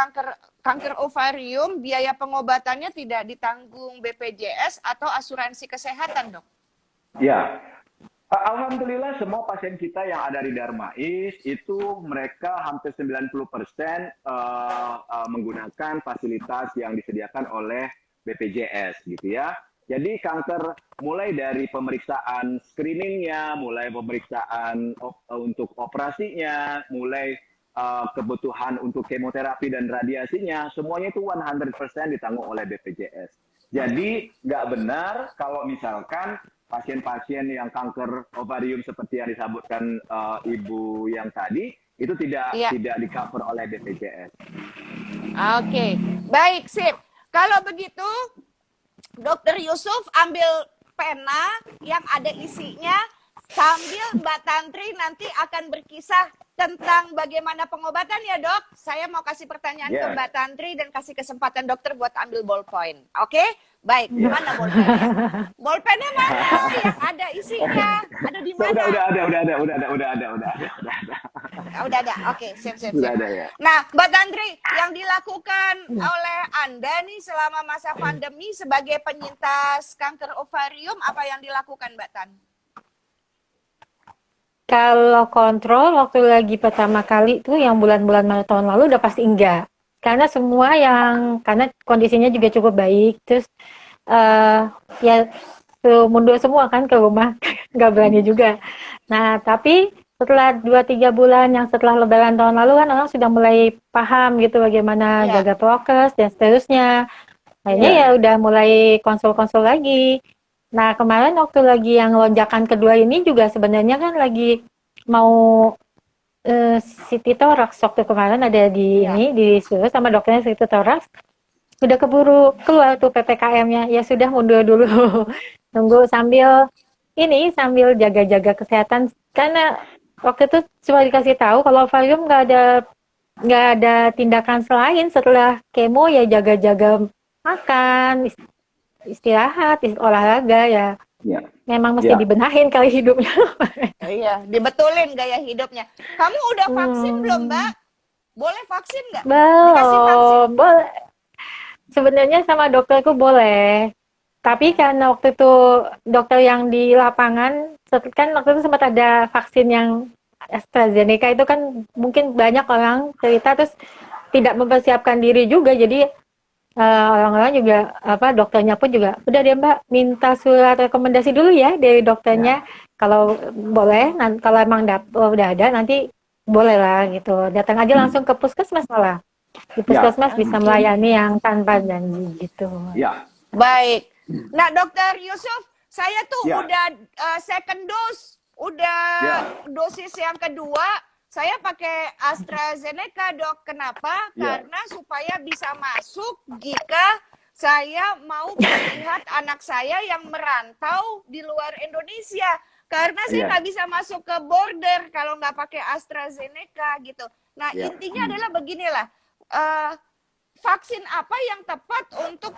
kanker ovarium, biaya pengobatannya tidak ditanggung BPJS atau asuransi kesehatan, dok.
Ya, alhamdulillah semua pasien kita yang ada di Darmais itu mereka hampir 90% menggunakan fasilitas yang disediakan oleh BPJS gitu ya. Jadi kanker mulai dari pemeriksaan screeningnya, mulai pemeriksaan untuk operasinya, mulai kebutuhan untuk kemoterapi dan radiasinya, semuanya itu 100% ditanggung oleh BPJS. Jadi nggak benar kalau misalkan pasien-pasien yang kanker ovarium seperti yang disebutkan ibu yang tadi itu tidak di-cover oleh BPJS.
Oke, baik, sip. Kalau begitu, Dokter Yusuf ambil pena yang ada isinya sambil Mbak Tantri nanti akan berkisah tentang bagaimana pengobatan ya, Dok. Saya mau kasih pertanyaan ke Mbak Tantri dan kasih kesempatan dokter buat ambil ballpoint. Oke? Baik, mana ballpennya? Ballpennya mana yang ada isinya? Ada di mana? Udah ada. Oke, siap.
Sudah ada ya.
Nah, Mbak Tantri, yang dilakukan oleh Anda nih selama masa pandemi sebagai penyintas kanker ovarium, apa yang dilakukan, Mbak Tan?
Kalau kontrol waktu lagi pertama kali tuh yang bulan-bulan Maret tahun lalu udah pasti enggak. Karena karena kondisinya juga cukup baik, terus ya mundur semua kan ke rumah, nggak berani juga. Nah, tapi setelah 2-3 bulan yang setelah lebaran tahun lalu kan orang sudah mulai paham gitu bagaimana jaga prokes dan seterusnya. Akhirnya ya udah mulai konsul-konsul lagi. Nah, kemarin waktu lagi yang lonjakan kedua ini juga sebenarnya kan lagi mau CT thorax waktu kemarin ada disuruh sama dokternya CT thorax. Udah keburu keluar tuh PPKM-nya. Ya sudah mundur dulu. Nunggu sambil jaga-jaga kesehatan karena waktu itu cuma dikasih tahu kalau ovarium nggak ada tindakan selain setelah kemo ya jaga-jaga makan, istirahat, olahraga ya. Memang mesti dibenahin kali hidupnya.
Iya, dibetulin gaya hidupnya. Kamu udah vaksin belum, Mbak? Boleh vaksin nggak? Dikasih vaksin?
Boleh. Sebenarnya sama dokterku boleh. Tapi karena waktu itu dokter yang di lapangan, kan waktu itu sempat ada vaksin yang AstraZeneca itu kan mungkin banyak orang cerita terus tidak mempersiapkan diri juga, jadi orang-orang juga dokternya pun juga udah deh Mbak minta surat rekomendasi dulu ya dari dokternya, kalau boleh kalau emang udah ada nanti boleh lah gitu, datang aja langsung ke puskesmas malah. Di puskesmas bisa melayani yang tanpa janji gitu.
Ya.
Baik. Nah, Dokter Yusuf, saya tuh
Ya.
udah second dose, udah dosis yang kedua. Saya pakai AstraZeneca, Dok. Kenapa? Karena supaya bisa masuk jika saya mau melihat anak saya yang merantau di luar Indonesia. Karena saya nggak bisa masuk ke border kalau nggak pakai AstraZeneca gitu. Nah, intinya adalah beginilah. Vaksin apa yang tepat untuk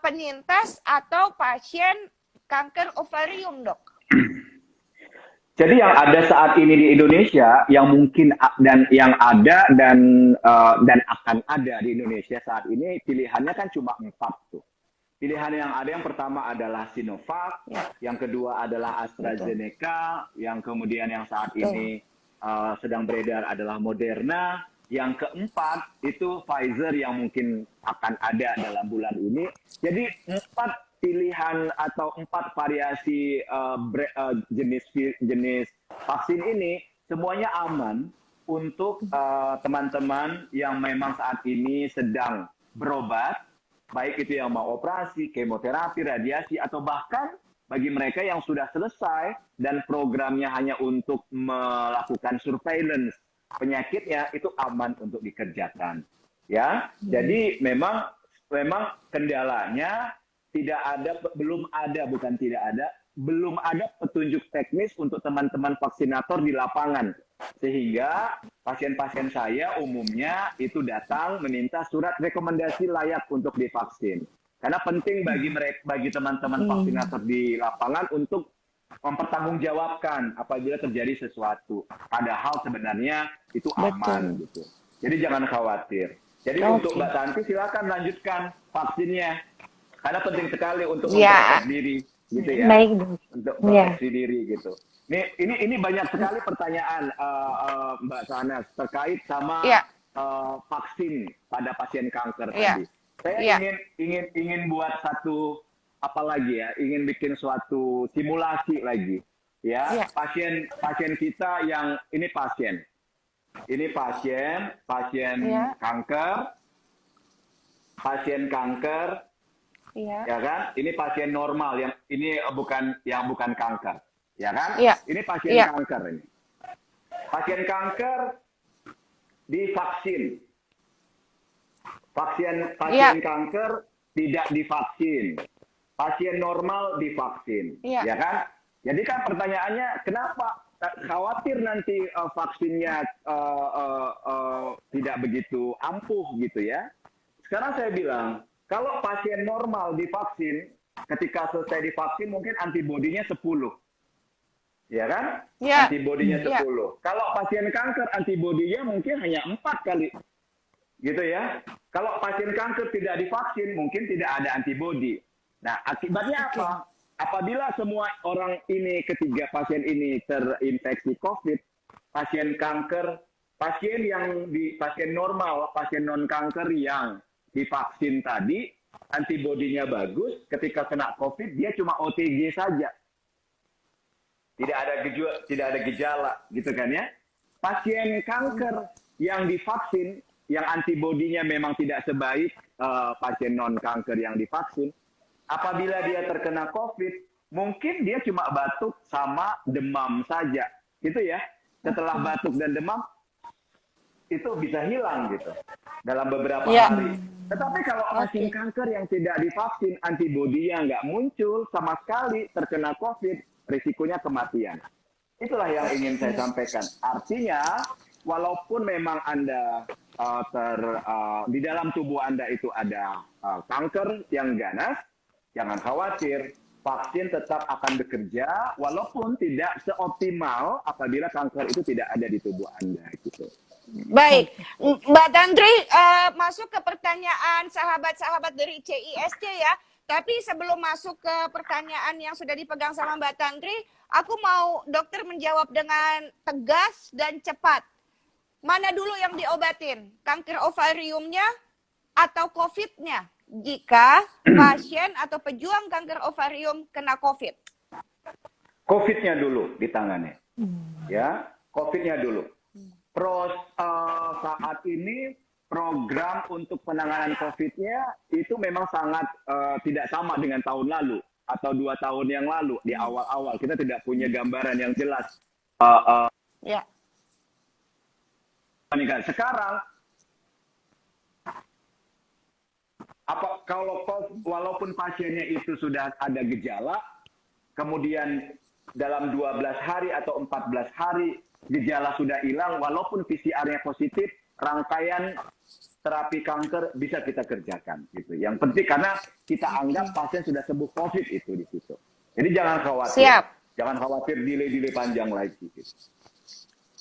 penyintas atau pasien kanker ovarium, Dok?
Jadi yang ada saat ini di Indonesia, yang mungkin dan yang ada dan akan ada di Indonesia saat ini, pilihannya kan cuma 4 tuh. Pilihan yang ada yang pertama adalah Sinovac, yang kedua adalah AstraZeneca, yang kemudian yang saat ini sedang beredar adalah Moderna, yang keempat itu Pfizer yang mungkin akan ada dalam bulan ini. Jadi 4 pilihan atau 4 variasi jenis vaksin ini semuanya aman untuk teman-teman yang memang saat ini sedang berobat, baik itu yang mau operasi, kemoterapi, radiasi, atau bahkan bagi mereka yang sudah selesai dan programnya hanya untuk melakukan surveillance penyakitnya, itu aman untuk dikerjakan. Ya, jadi memang kendalanya belum ada petunjuk teknis untuk teman-teman vaksinator di lapangan, sehingga pasien-pasien saya umumnya itu datang meminta surat rekomendasi layak untuk divaksin, karena penting bagi teman-teman vaksinator di lapangan untuk mempertanggungjawabkan apabila terjadi sesuatu, padahal sebenarnya itu aman. Gitu. Jadi jangan khawatir. Jadi untuk Mbak Tanti silakan lanjutkan vaksinnya. Karena penting sekali untuk memproteksi diri, gitu ya.
Baik.
Untuk proteksi diri, gitu. Ini banyak sekali pertanyaan Mbak Sanas terkait sama vaksin pada pasien kanker tadi. Saya ingin buat satu ingin bikin suatu simulasi lagi, ya. Pasien kita yang ini pasien kanker. Ya kan? Ini pasien normal yang ini bukan kanker, ya kan? Ini pasien kanker ini. Pasien kanker divaksin. Pasien kanker tidak divaksin. Pasien normal divaksin, ya kan? Jadi kan pertanyaannya kenapa khawatir nanti vaksinnya tidak begitu ampuh gitu ya? Sekarang saya bilang, kalau pasien normal divaksin, ketika selesai divaksin mungkin antibodinya 10. Ya kan? Antibodinya 10. Kalau pasien kanker antibodinya mungkin hanya 4 kali. Gitu ya. Kalau pasien kanker tidak divaksin mungkin tidak ada antibodi. Nah, akibatnya apa? Apabila semua orang ini, ketiga pasien ini terinfeksi COVID, pasien kanker, pasien normal, pasien non-kanker yang divaksin tadi, antibodinya bagus, ketika kena COVID, dia cuma OTG saja. Tidak ada gejala, gitu kan ya. Pasien kanker yang divaksin, yang antibodinya memang tidak sebaik pasien non-kanker yang divaksin, apabila dia terkena COVID, mungkin dia cuma batuk sama demam saja, gitu ya. Setelah batuk dan demam, itu bisa hilang gitu dalam beberapa hari. Tetapi kalau pasien kanker yang tidak divaksin, antibodinya nggak muncul sama sekali, terkena COVID, risikonya kematian. Itulah yang ingin saya sampaikan. Artinya, walaupun memang Anda di dalam tubuh Anda itu ada kanker yang ganas, jangan khawatir. Vaksin tetap akan bekerja, walaupun tidak seoptimal apabila kanker itu tidak ada di tubuh Anda. Gitu.
Baik, Mbak Tantri masuk ke pertanyaan sahabat-sahabat dari CISC ya. Tapi sebelum masuk ke pertanyaan yang sudah dipegang sama Mbak Tantri, aku mau dokter menjawab dengan tegas dan cepat. mana dulu yang diobatin? Kanker ovariumnya atau COVID-nya? Jika pasien atau pejuang kanker ovarium kena COVID.
COVID-nya dulu ditangani. Ya, COVID-nya dulu. Saat ini program untuk penanganan COVID-nya itu memang sangat tidak sama dengan tahun lalu atau 2 tahun yang lalu di awal-awal. Kita tidak punya gambaran yang jelas.
Ya.
Sekarang kalau walaupun pasiennya itu sudah ada gejala, kemudian dalam 12 hari atau 14 hari gejala sudah hilang, walaupun PCR-nya positif, rangkaian terapi kanker bisa kita kerjakan gitu. Yang penting karena kita anggap pasien sudah sembuh COVID itu di situ. Jadi jangan khawatir.
Siap.
Jangan khawatir delay panjang lagi gitu.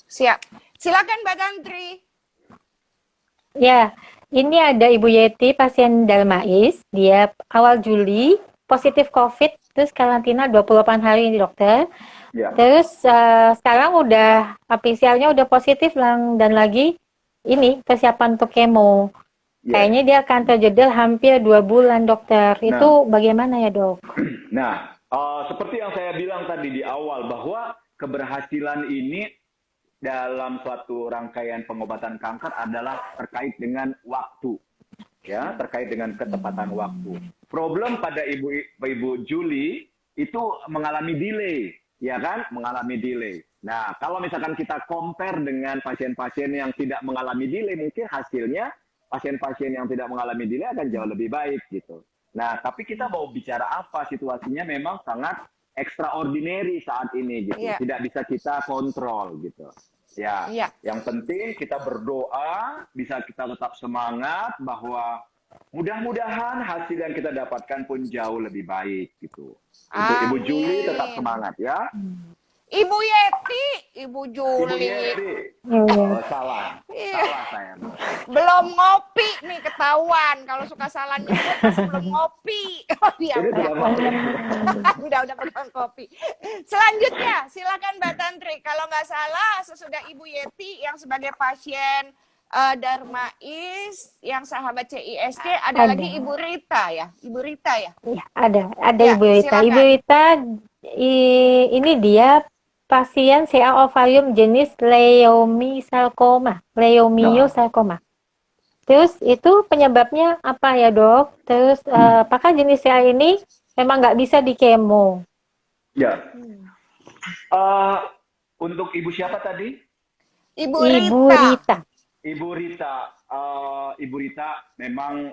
Siap. Silakan Mbak Tantri.
Ya, ini ada Ibu Yeti, pasien Dalmais. Dia awal Juli positif COVID, terus karantina 28 hari ini dokter.
Ya.
Terus sekarang udah PCR-nya udah positif dan lagi ini persiapan untuk kemo.
Ya.
Kayaknya dia akan terjeda hampir 2 bulan dokter. Itu bagaimana ya dok?
Nah, seperti yang saya bilang tadi di awal bahwa keberhasilan ini dalam suatu rangkaian pengobatan kanker adalah terkait dengan waktu, ya, terkait dengan ketepatan waktu. Problem pada ibu Juli itu mengalami delay, ya kan, mengalami delay. Nah, kalau misalkan kita compare dengan pasien-pasien yang tidak mengalami delay, mungkin hasilnya pasien-pasien yang tidak mengalami delay akan jauh lebih baik gitu. Nah, tapi kita mau bicara apa? Situasinya memang sangat extraordinary saat ini gitu.
Yeah.
Tidak bisa kita kontrol gitu. Ya, yang penting kita berdoa, bisa kita tetap semangat bahwa mudah-mudahan hasil yang kita dapatkan pun jauh lebih baik gitu. Untuk Ibu Juli tetap semangat ya.
Ibu Yeti, Ibu Juli.
Ibu Yeti. Salah.
Iya.
Salah saya.
Belum ngopi nih ketahuan. Kalau suka salah nyebut masih belum ngopi. Oh, iya.
Ini sudah mau.
udah belum kopi. Selanjutnya, silakan Mbak Tantri. Kalau nggak salah, sesudah Ibu Yeti yang sebagai pasien Darmais, yang sahabat CISC, ada lagi Ibu Rita ya? Ibu Rita ya?
Ya, ada
Ya,
Ibu Rita.
silakan.
Ibu Rita ini dia pasien CA ovarium jenis leiomyosarcoma. Terus itu penyebabnya apa ya dok? Terus apakah jenis CA ini memang nggak bisa di kemo?
Ya. Untuk ibu siapa tadi?
Ibu
Ibu
Rita.
Rita.
Ibu Rita memang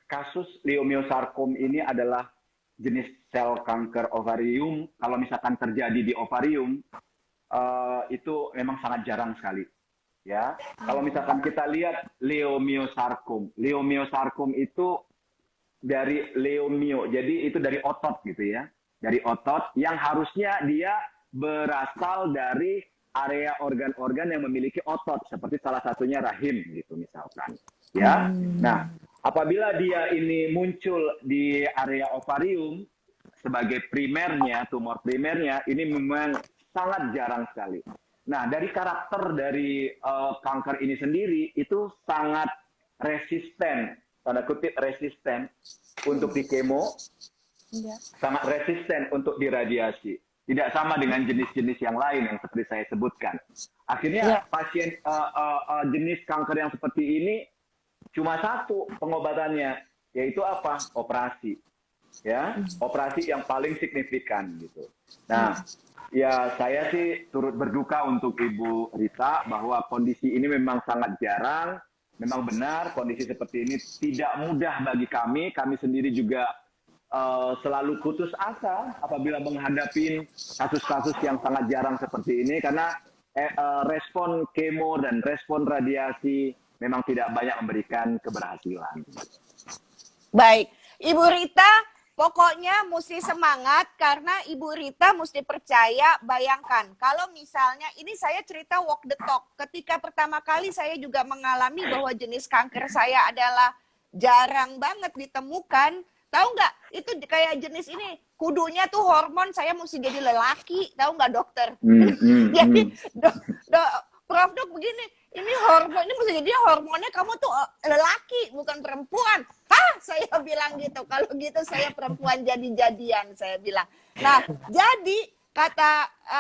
kasus leiomyosarkom ini adalah jenis sel kanker ovarium. Kalau misalkan terjadi di ovarium, itu memang sangat jarang sekali. Ya, kalau misalkan kita lihat leiomyosarkom itu dari leomyo, jadi itu dari otot gitu ya, dari otot yang harusnya dia berasal dari area organ-organ yang memiliki otot, seperti salah satunya rahim gitu misalkan. Ya, nah apabila dia ini muncul di area ovarium sebagai primernya, tumor primernya, ini memang sangat jarang sekali. Nah, dari karakter dari kanker ini sendiri itu sangat resisten, tanda kutip resisten untuk di kemo, sangat resisten untuk diradiasi. Tidak sama dengan jenis-jenis yang lain yang seperti saya sebutkan. Akhirnya pasien jenis kanker yang seperti ini cuma satu pengobatannya, yaitu apa? Operasi. Ya, operasi yang paling signifikan gitu. Nah, ya saya sih turut berduka untuk Ibu Rita bahwa kondisi ini memang sangat jarang. Memang benar kondisi seperti ini tidak mudah bagi kami. Kami sendiri juga selalu putus asa apabila menghadapi kasus-kasus yang sangat jarang seperti ini karena respon kemo dan respon radiasi memang tidak banyak memberikan keberhasilan.
Baik, Ibu Rita, pokoknya mesti semangat karena Ibu Rita mesti percaya. Bayangkan kalau misalnya ini saya cerita walk the talk. Ketika pertama kali saya juga mengalami bahwa jenis kanker saya adalah jarang banget ditemukan. Tahu nggak? Itu kayak jenis ini kudunya tuh hormon saya mesti jadi lelaki. Tahu nggak dokter? Jadi Prof Dok begini, ini hormon, ini mesti jadi hormonnya kamu tuh lelaki bukan perempuan. Hah, saya bilang gitu. Kalau gitu saya perempuan jadi-jadian, saya bilang. Nah, jadi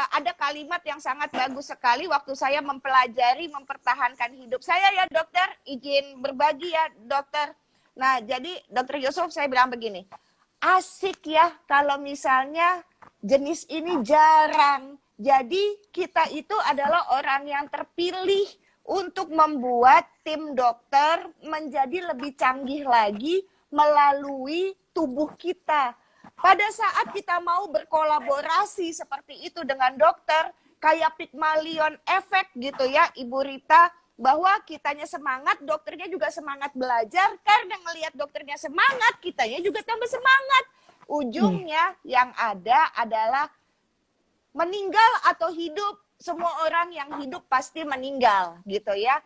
ada kalimat yang sangat bagus sekali waktu saya mempelajari mempertahankan hidup saya ya dokter, izin berbagi ya dokter. Nah, jadi Dokter Yusuf saya bilang begini, asik ya kalau misalnya jenis ini jarang. Jadi kita itu adalah orang yang terpilih untuk membuat tim dokter menjadi lebih canggih lagi melalui tubuh kita. Pada saat kita mau berkolaborasi seperti itu dengan dokter, kayak Pygmalion Effect gitu ya Ibu Rita, bahwa kitanya semangat, dokternya juga semangat belajar, karena ngelihat dokternya semangat, kitanya juga tambah semangat. Ujungnya yang ada adalah meninggal atau hidup, semua orang yang hidup pasti meninggal gitu ya.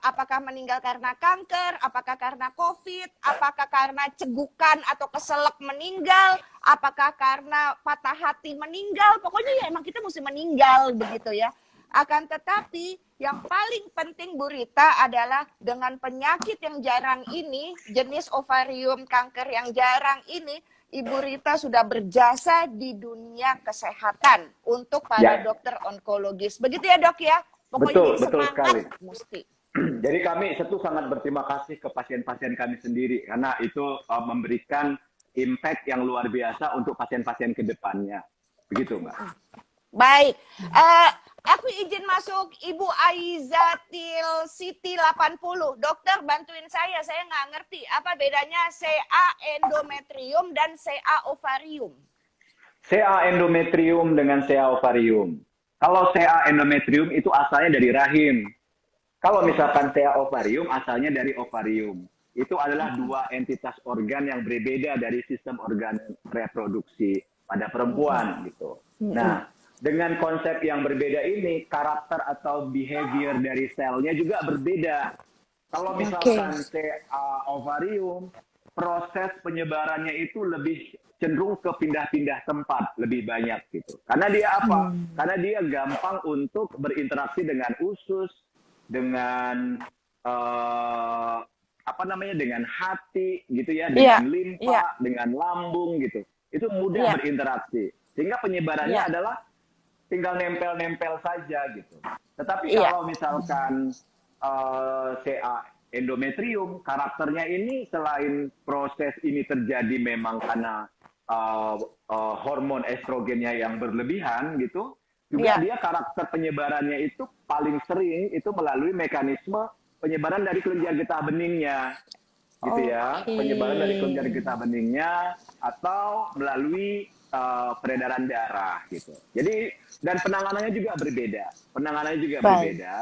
Apakah meninggal karena kanker, apakah karena COVID, apakah karena cegukan atau keselak meninggal, apakah karena patah hati meninggal, pokoknya ya emang kita mesti meninggal begitu ya. Akan tetapi yang paling penting Bu Rita adalah dengan penyakit yang jarang ini, jenis ovarium kanker yang jarang ini, Ibu Rita sudah berjasa di dunia kesehatan untuk para dokter onkologis. Begitu ya dok ya? Pokoknya
betul sekali.
Mesti.
Jadi kami sangat berterima kasih ke pasien-pasien kami sendiri karena itu memberikan impact yang luar biasa untuk pasien-pasien ke depannya. Begitu, Mbak.
Baik. Aku izin masuk Ibu Aizatil Siti 80. Dokter bantuin saya nggak ngerti apa bedanya CA endometrium dan CA ovarium.
CA endometrium dengan CA ovarium. Kalau CA endometrium itu asalnya dari rahim. Kalau misalkan CA ovarium asalnya dari ovarium. Itu adalah dua entitas organ yang berbeda dari sistem organ reproduksi pada perempuan gitu. Nah, dengan konsep yang berbeda ini, karakter atau behavior dari selnya juga berbeda. Kalau misalkan CA ovarium, proses penyebarannya itu lebih cenderung ke pindah-pindah tempat lebih banyak gitu. Karena dia apa? Karena dia gampang untuk berinteraksi dengan usus, dengan dengan hati gitu ya, dengan limfa, dengan lambung gitu. Itu mudah berinteraksi. Sehingga penyebarannya adalah tinggal nempel-nempel saja gitu. Tetapi kalau misalkan CA endometrium, karakternya ini selain proses ini terjadi memang karena hormon estrogennya yang berlebihan gitu, juga dia karakter penyebarannya itu paling sering itu melalui mekanisme penyebaran dari kelenjar getah beningnya. Gitu ya, penyebaran dari kelenjar getah beningnya atau melalui peredaran darah gitu. Jadi dan penanganannya juga berbeda. Berbeda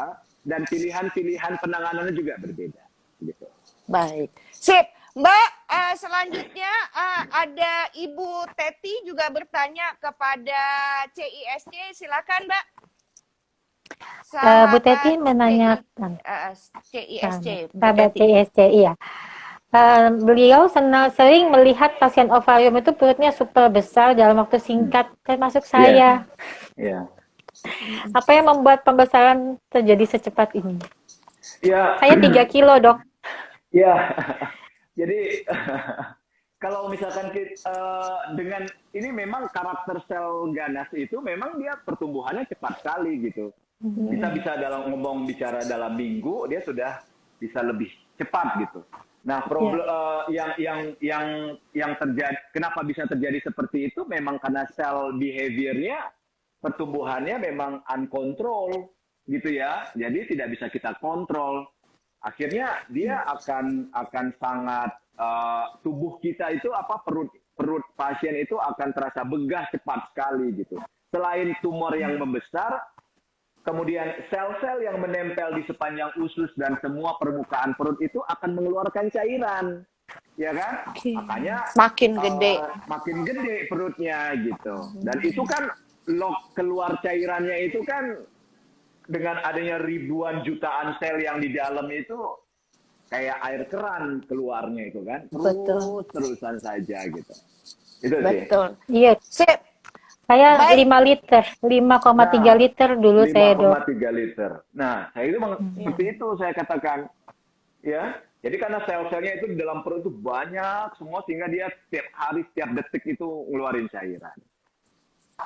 dan pilihan-pilihan penanganannya juga berbeda gitu.
Baik. Sip. Mbak, selanjutnya ada Ibu Teti juga bertanya kepada CISC. Silakan, Mbak.
Bu Teti menanyakan.
CISC.
Sahabat CISC, iya. Beliau sering melihat pasien ovarium itu perutnya super besar dalam waktu singkat, termasuk saya. Apa yang membuat pembesaran terjadi secepat ini? Saya 3 kilo, dok.
Jadi kalau misalkan dengan ini memang karakter sel ganas itu memang dia pertumbuhannya cepat sekali gitu. Bisa bicara dalam minggu dia sudah bisa lebih cepat gitu. Nah, problem yang terjadi, kenapa bisa terjadi seperti itu? Memang karena sel behaviornya, pertumbuhannya memang uncontrol, gitu ya. Jadi tidak bisa kita kontrol. Akhirnya dia akan sangat tubuh kita itu perut pasien itu akan terasa begah cepat sekali gitu. Selain tumor yang membesar, kemudian sel-sel yang menempel di sepanjang usus dan semua permukaan perut itu akan mengeluarkan cairan, ya kan? Makanya makin gede perutnya gitu. Dan itu kan keluar cairannya itu kan dengan adanya ribuan jutaan sel yang di dalam itu kayak air keran keluarnya itu kan. Terusan saja gitu. Itu sih.
Betul. Iya. Sip.
Saya
Baik.
5 liter, 5,3
Nah,
liter dulu saya, Dok.
5,3 liter. Nah, saya itu seperti itu saya katakan, ya. Jadi karena sel-selnya itu di dalam perut itu banyak semua sehingga dia setiap hari, setiap detik itu ngeluarin cairan.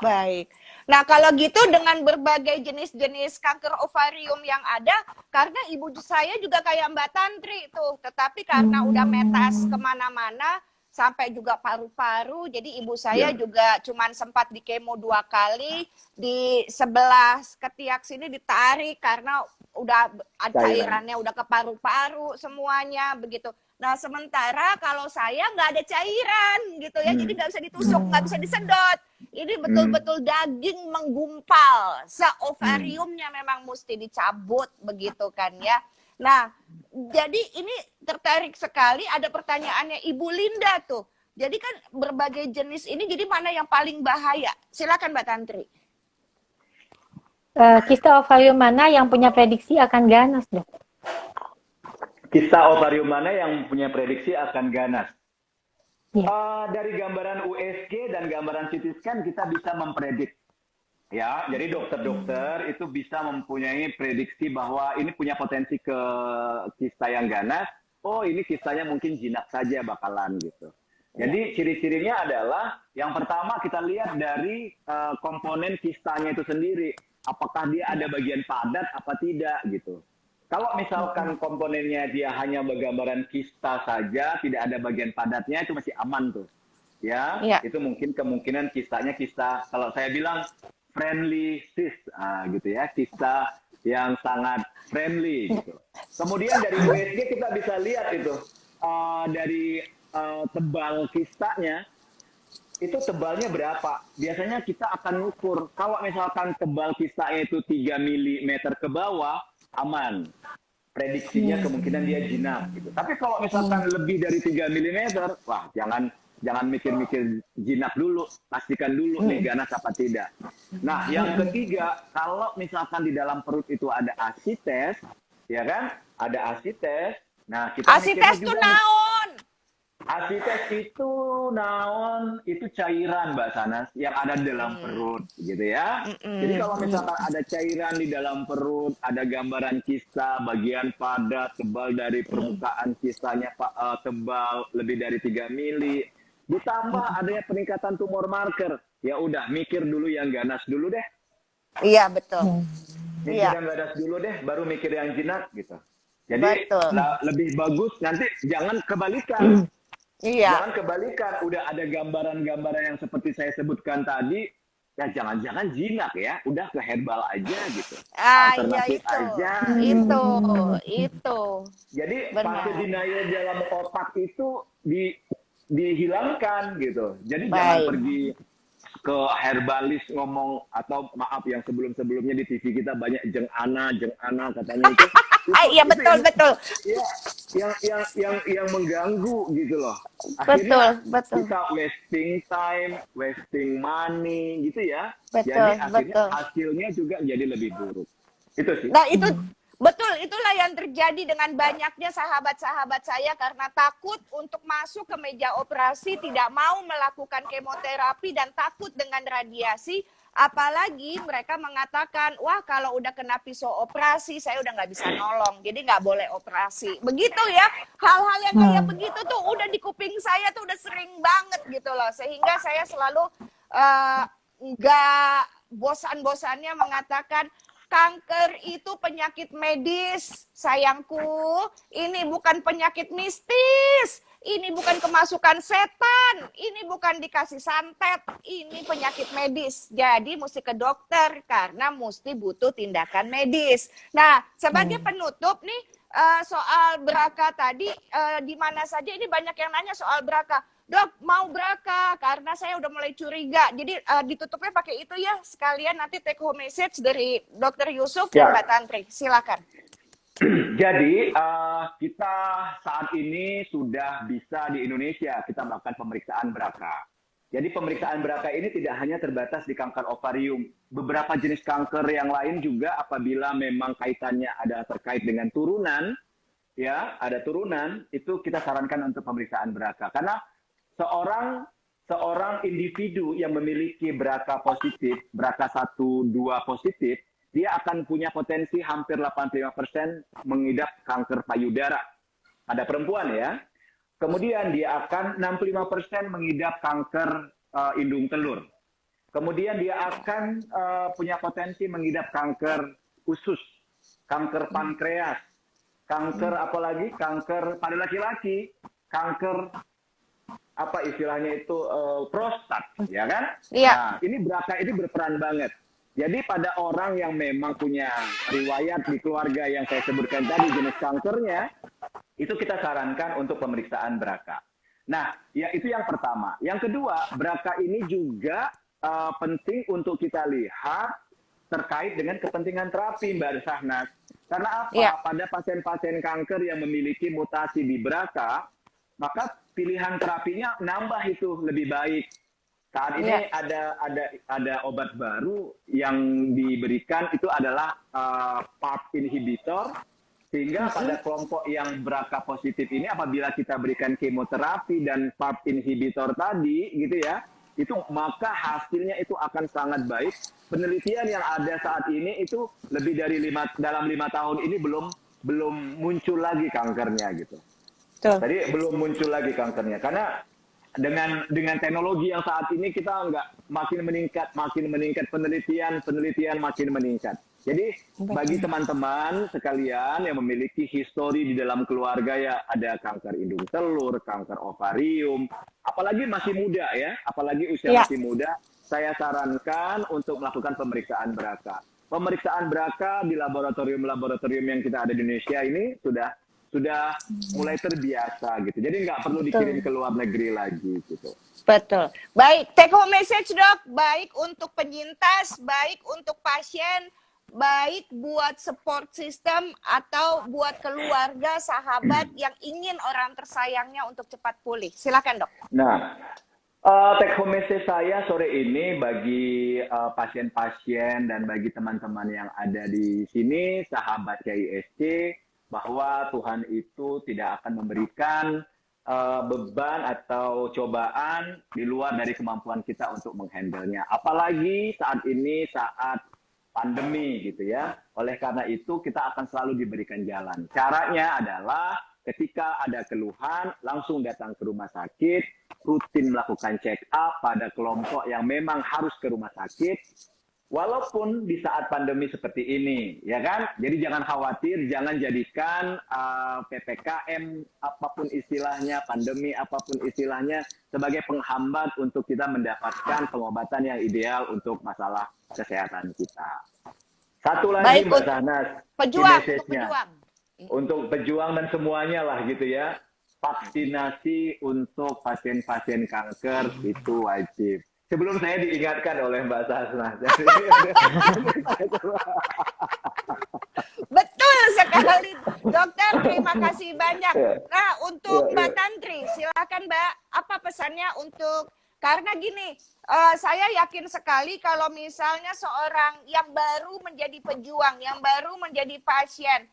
Baik. Nah, kalau gitu dengan berbagai jenis-jenis kanker ovarium yang ada, karena ibu saya juga kayak Mbak Tantri tuh, tetapi karena udah metas kemana-mana, sampai juga paru-paru, jadi ibu saya
Ya.
juga cuman sempat di kemo 2 kali, di sebelah ketiak sini ditarik karena udah cairannya udah ke paru-paru semuanya begitu. Nah, sementara kalau saya nggak ada cairan gitu ya, jadi nggak bisa ditusuk, nggak bisa disedot. Ini betul-betul daging menggumpal. Seovariumnya memang mesti dicabut begitu kan ya. Nah, jadi ini tertarik sekali ada pertanyaannya Ibu Linda tuh. Jadi kan berbagai jenis ini, jadi mana yang paling bahaya? Silakan Mbak Tantri.
Kista ovarium mana yang punya prediksi akan ganas, Dok?
Kista ovarium mana yang punya prediksi akan ganas?
Ya.
Dari gambaran USG dan gambaran CT scan kita bisa mempredik. Ya, jadi dokter-dokter itu bisa mempunyai prediksi bahwa ini punya potensi ke kista yang ganas. Oh, ini kistanya mungkin jinak saja bakalan gitu. Jadi ciri-cirinya adalah yang pertama kita lihat dari komponen kistanya itu sendiri. Apakah dia ada bagian padat apa tidak gitu. Kalau misalkan komponennya dia hanya bergambaran kista saja, tidak ada bagian padatnya, itu masih aman tuh. Ya, itu mungkin kemungkinan kistanya kista, kalau saya bilang friendly cyst, gitu ya, kista yang sangat friendly gitu. Kemudian dari USG kita bisa lihat itu dari tebal kistanya itu tebalnya berapa. Biasanya kita akan ukur kalau misalkan tebal kistanya itu 3 mm ke bawah aman. Prediksinya kemungkinan dia jinak gitu. Tapi kalau misalkan lebih dari 3 mm, wah jangan mikir-mikir jinak dulu, pastikan dulu nih ganas apa tidak. Nah, yang ketiga, kalau misalkan di dalam perut itu ada asites, ya kan? Ada asites. Nah, kita
asites itu naon?
Asites itu naon? Itu cairan, Mbak Sanas, yang ada di dalam perut, gitu ya. Jadi kalau misalkan ada cairan di dalam perut, ada gambaran kista, bagian padat, tebal dari permukaan kistanya tebal lebih dari 3 mili, ditambah adanya peningkatan tumor marker, ya udah mikir dulu yang ganas dulu deh.
Iya, betul.
Mikir yang ganas dulu deh, baru mikir yang jinak gitu. Jadi lebih bagus nanti jangan kebalikan.
Iya.
Jangan kebalikan, udah ada gambaran-gambaran yang seperti saya sebutkan tadi, ya jangan-jangan jinak ya, udah ke herbal aja gitu. Alternatif aja.
Itu.
Jadi fase denial dalam otak itu dihilangkan gitu. Jadi jangan pergi ke herbalis ngomong, atau maaf yang sebelum-sebelumnya di TV kita banyak jeng ana katanya itu.
Iya betul.
Yang mengganggu gitu loh. Akhirnya
betul.
kita wasting time, wasting money gitu ya.
Betul,
jadi akhirnya hasilnya juga jadi lebih buruk. Itu sih.
Nah, itu betul, itulah yang terjadi dengan banyaknya sahabat-sahabat saya karena takut untuk masuk ke meja operasi, tidak mau melakukan kemoterapi dan takut dengan radiasi. Apalagi mereka mengatakan, wah kalau udah kena pisau operasi, saya udah nggak bisa nolong, jadi nggak boleh operasi. Begitu ya, hal-hal yang kayak begitu tuh udah di kuping saya tuh udah sering banget gitu loh. Sehingga saya selalu nggak bosan-bosannya mengatakan, kanker itu penyakit medis, sayangku. Ini bukan penyakit mistis. Ini bukan kemasukan setan, ini bukan dikasih santet, ini penyakit medis. Jadi mesti ke dokter karena mesti butuh tindakan medis. Nah, sebagai penutup nih soal BRCA tadi, di mana saja ini banyak yang nanya soal BRCA. Dok, mau BRCA karena saya udah mulai curiga. Jadi ditutupnya pakai itu ya, sekalian nanti take home message dari Dr. Yusuf dan Mbak Tantri. Silakan.
Jadi kita saat ini sudah bisa di Indonesia kita melakukan pemeriksaan BRCA. Jadi pemeriksaan BRCA ini tidak hanya terbatas di kanker ovarium. Beberapa jenis kanker yang lain juga apabila memang kaitannya ada terkait dengan turunan, ya ada turunan, itu kita sarankan untuk pemeriksaan BRCA. Karena seorang seorang individu yang memiliki BRCA positif, BRCA 1, 2 positif, dia akan punya potensi hampir 85% mengidap kanker payudara pada perempuan ya. Kemudian dia akan 65% mengidap kanker indung telur. Kemudian dia akan punya potensi mengidap kanker usus, kanker pankreas, kanker apalagi, kanker pada laki-laki, kanker apa istilahnya itu prostat, ya kan?
Iya.
Nah, ini BRCA ini berperan banget. Jadi pada orang yang memang punya riwayat di keluarga yang saya sebutkan tadi jenis kankernya, itu kita sarankan untuk pemeriksaan BRCA. Nah, ya itu yang pertama. Yang kedua, BRCA ini juga penting untuk kita lihat terkait dengan kepentingan terapi, Mbak Sahnas. Karena apa?
Ya.
Pada pasien-pasien kanker yang memiliki mutasi di BRCA, maka pilihan terapinya nambah itu lebih baik. Saat ini ada obat baru yang diberikan itu adalah PARP inhibitor, sehingga pada kelompok yang BRCA positif ini apabila kita berikan kemoterapi dan PARP inhibitor tadi gitu ya, itu maka hasilnya itu akan sangat baik. Penelitian yang ada saat ini itu lebih dari dalam 5 tahun ini belum muncul lagi kankernya gitu. Tadi belum muncul lagi kankernya karena dengan teknologi yang saat ini kita makin meningkat penelitian makin meningkat. Jadi bagi teman-teman sekalian yang memiliki histori di dalam keluarga ya ada kanker indung telur, kanker ovarium, apalagi masih muda ya, apalagi usia masih muda, saya sarankan untuk melakukan pemeriksaan BRCA. Pemeriksaan BRCA di laboratorium yang kita ada di Indonesia ini sudah mulai terbiasa gitu. Jadi nggak perlu dikirim ke luar negeri lagi gitu.
Betul. Baik, take home message dok, baik untuk penyintas, baik untuk pasien, baik buat support system atau buat keluarga, sahabat yang ingin orang tersayangnya untuk cepat pulih. Silakan dok.
Nah, take home message saya sore ini bagi pasien-pasien dan bagi teman-teman yang ada di sini, sahabat KISC, bahwa Tuhan itu tidak akan memberikan beban atau cobaan di luar dari kemampuan kita untuk menghandlenya. Apalagi saat ini, saat pandemi gitu ya. Oleh karena itu kita akan selalu diberikan jalan. Caranya adalah ketika ada keluhan, langsung datang ke rumah sakit, rutin melakukan check up pada kelompok yang memang harus ke rumah sakit, walaupun di saat pandemi seperti ini, ya kan? Jadi jangan khawatir, jangan jadikan PPKM, apapun istilahnya, pandemi, apapun istilahnya, sebagai penghambat untuk kita mendapatkan pengobatan yang ideal untuk masalah kesehatan kita. Satu lagi, Mbak Sahnas, untuk pejuang dan semuanya lah gitu ya, vaksinasi untuk pasien-pasien kanker itu wajib. Sebelum saya diingatkan oleh Mbak Sahnas.
Betul sekali, dokter. Terima kasih banyak. Nah, untuk Mbak Tantri, silakan Mbak. Apa pesannya untuk, karena gini, saya yakin sekali kalau misalnya seorang yang baru menjadi pejuang, yang baru menjadi pasien,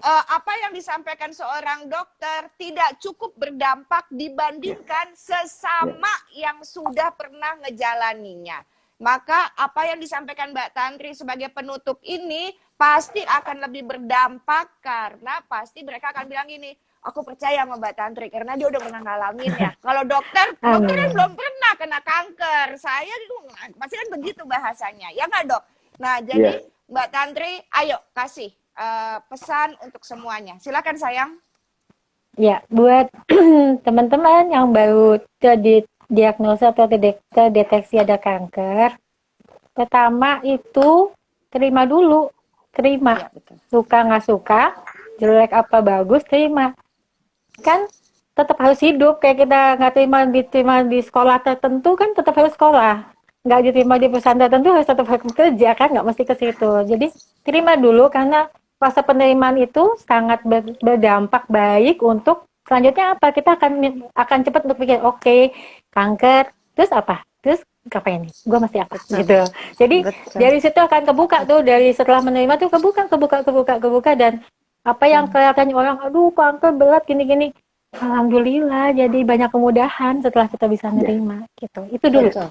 apa yang disampaikan seorang dokter tidak cukup berdampak dibandingkan sesama yang sudah pernah ngejalaninya. Maka apa yang disampaikan Mbak Tantri sebagai penutup ini pasti akan lebih berdampak karena pasti mereka akan bilang gini, aku percaya sama Mbak Tantri karena dia udah pernah ngalaminnya. Kalau dokter kan belum pernah kena kanker. Saya pasti kan begitu bahasanya. Ya nggak dok? Nah jadi Mbak Tantri, ayo kasih pesan untuk semuanya. Silakan sayang.
Ya, buat teman-teman yang baru terdiagnosa atau terdeteksi ada kanker, pertama itu terima dulu, terima.
Ya,
suka nggak suka, jelek apa bagus, terima. Kan tetap harus hidup, kayak kita nggak diterima di sekolah tertentu kan tetap harus sekolah. Nggak diterima di perusahaan tertentu harus tetap harus bekerja kan, nggak mesti ke situ. Jadi terima dulu karena fase penerimaan itu sangat berdampak baik untuk selanjutnya apa, kita akan cepat untuk pikir oke, kanker terus apa, terus ngapain nih, gue masih apa gitu. Jadi dari situ akan kebuka tuh, dari setelah menerima tuh kebuka dan apa yang kelihatannya orang aduh kanker berat gini-gini, Alhamdulillah, jadi banyak kemudahan setelah kita bisa nerima gitu. Itu dulu.
Betul.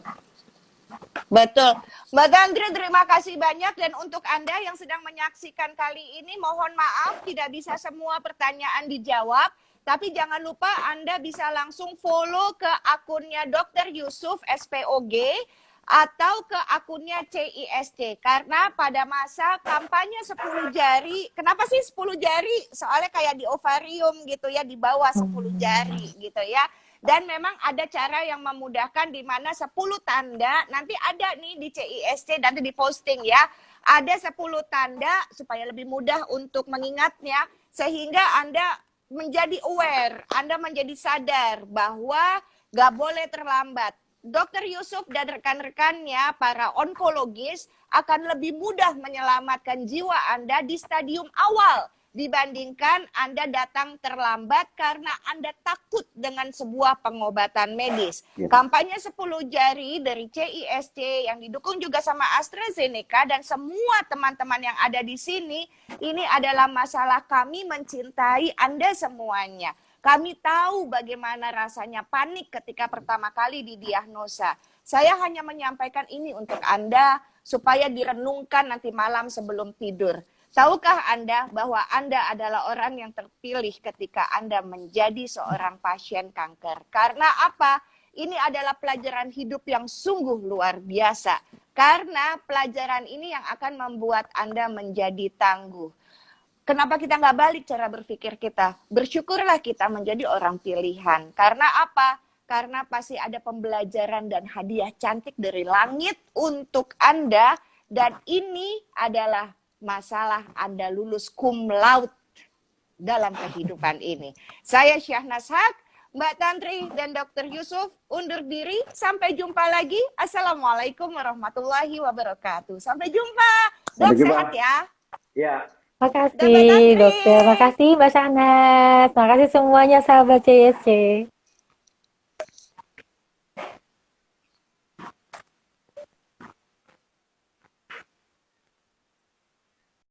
Betul. Mbak Tantri, terima kasih banyak. Dan untuk Anda yang sedang menyaksikan kali ini, mohon maaf tidak bisa semua pertanyaan dijawab. Tapi jangan lupa Anda bisa langsung follow ke akunnya Dr. Yusuf SPOG atau ke akunnya CISC. Karena pada masa kampanye 10 jari, kenapa sih 10 jari? Soalnya kayak di ovarium gitu ya, di bawah 10 jari gitu ya. Dan memang ada cara yang memudahkan di mana 10 tanda, nanti ada nih di CISC, nanti di posting ya. Ada 10 tanda supaya lebih mudah untuk mengingatnya, sehingga Anda menjadi aware, Anda menjadi sadar bahwa gak boleh terlambat. Dr. Yusuf dan rekan-rekannya, para onkologis, akan lebih mudah menyelamatkan jiwa Anda di stadium awal dibandingkan Anda datang terlambat karena Anda takut dengan sebuah pengobatan medis. Kampanye 10 jari dari CISC yang didukung juga sama AstraZeneca dan semua teman-teman yang ada di sini, ini adalah masalah kami mencintai Anda semuanya. Kami tahu bagaimana rasanya panik ketika pertama kali didiagnosa. Saya hanya menyampaikan ini untuk Anda supaya direnungkan nanti malam sebelum tidur. Tahukah Anda bahwa Anda adalah orang yang terpilih ketika Anda menjadi seorang pasien kanker? Karena apa? Ini adalah pelajaran hidup yang sungguh luar biasa. Karena pelajaran ini yang akan membuat Anda menjadi tangguh. Kenapa kita nggak balik cara berpikir kita? Bersyukurlah kita menjadi orang pilihan. Karena apa? Karena pasti ada pembelajaran dan hadiah cantik dari langit untuk Anda. Dan ini adalah masalah Anda lulus cum laude dalam kehidupan ini. Saya Syahnas Haq, Mbak Tantri dan Dr. Yusuf undur diri. Sampai jumpa lagi. Assalamualaikum warahmatullahi wabarakatuh. Sampai jumpa. Dok, sehat ya.
Ya.
Makasih dokter, makasih Mbak Shahnaz, makasih semuanya sahabat CSC.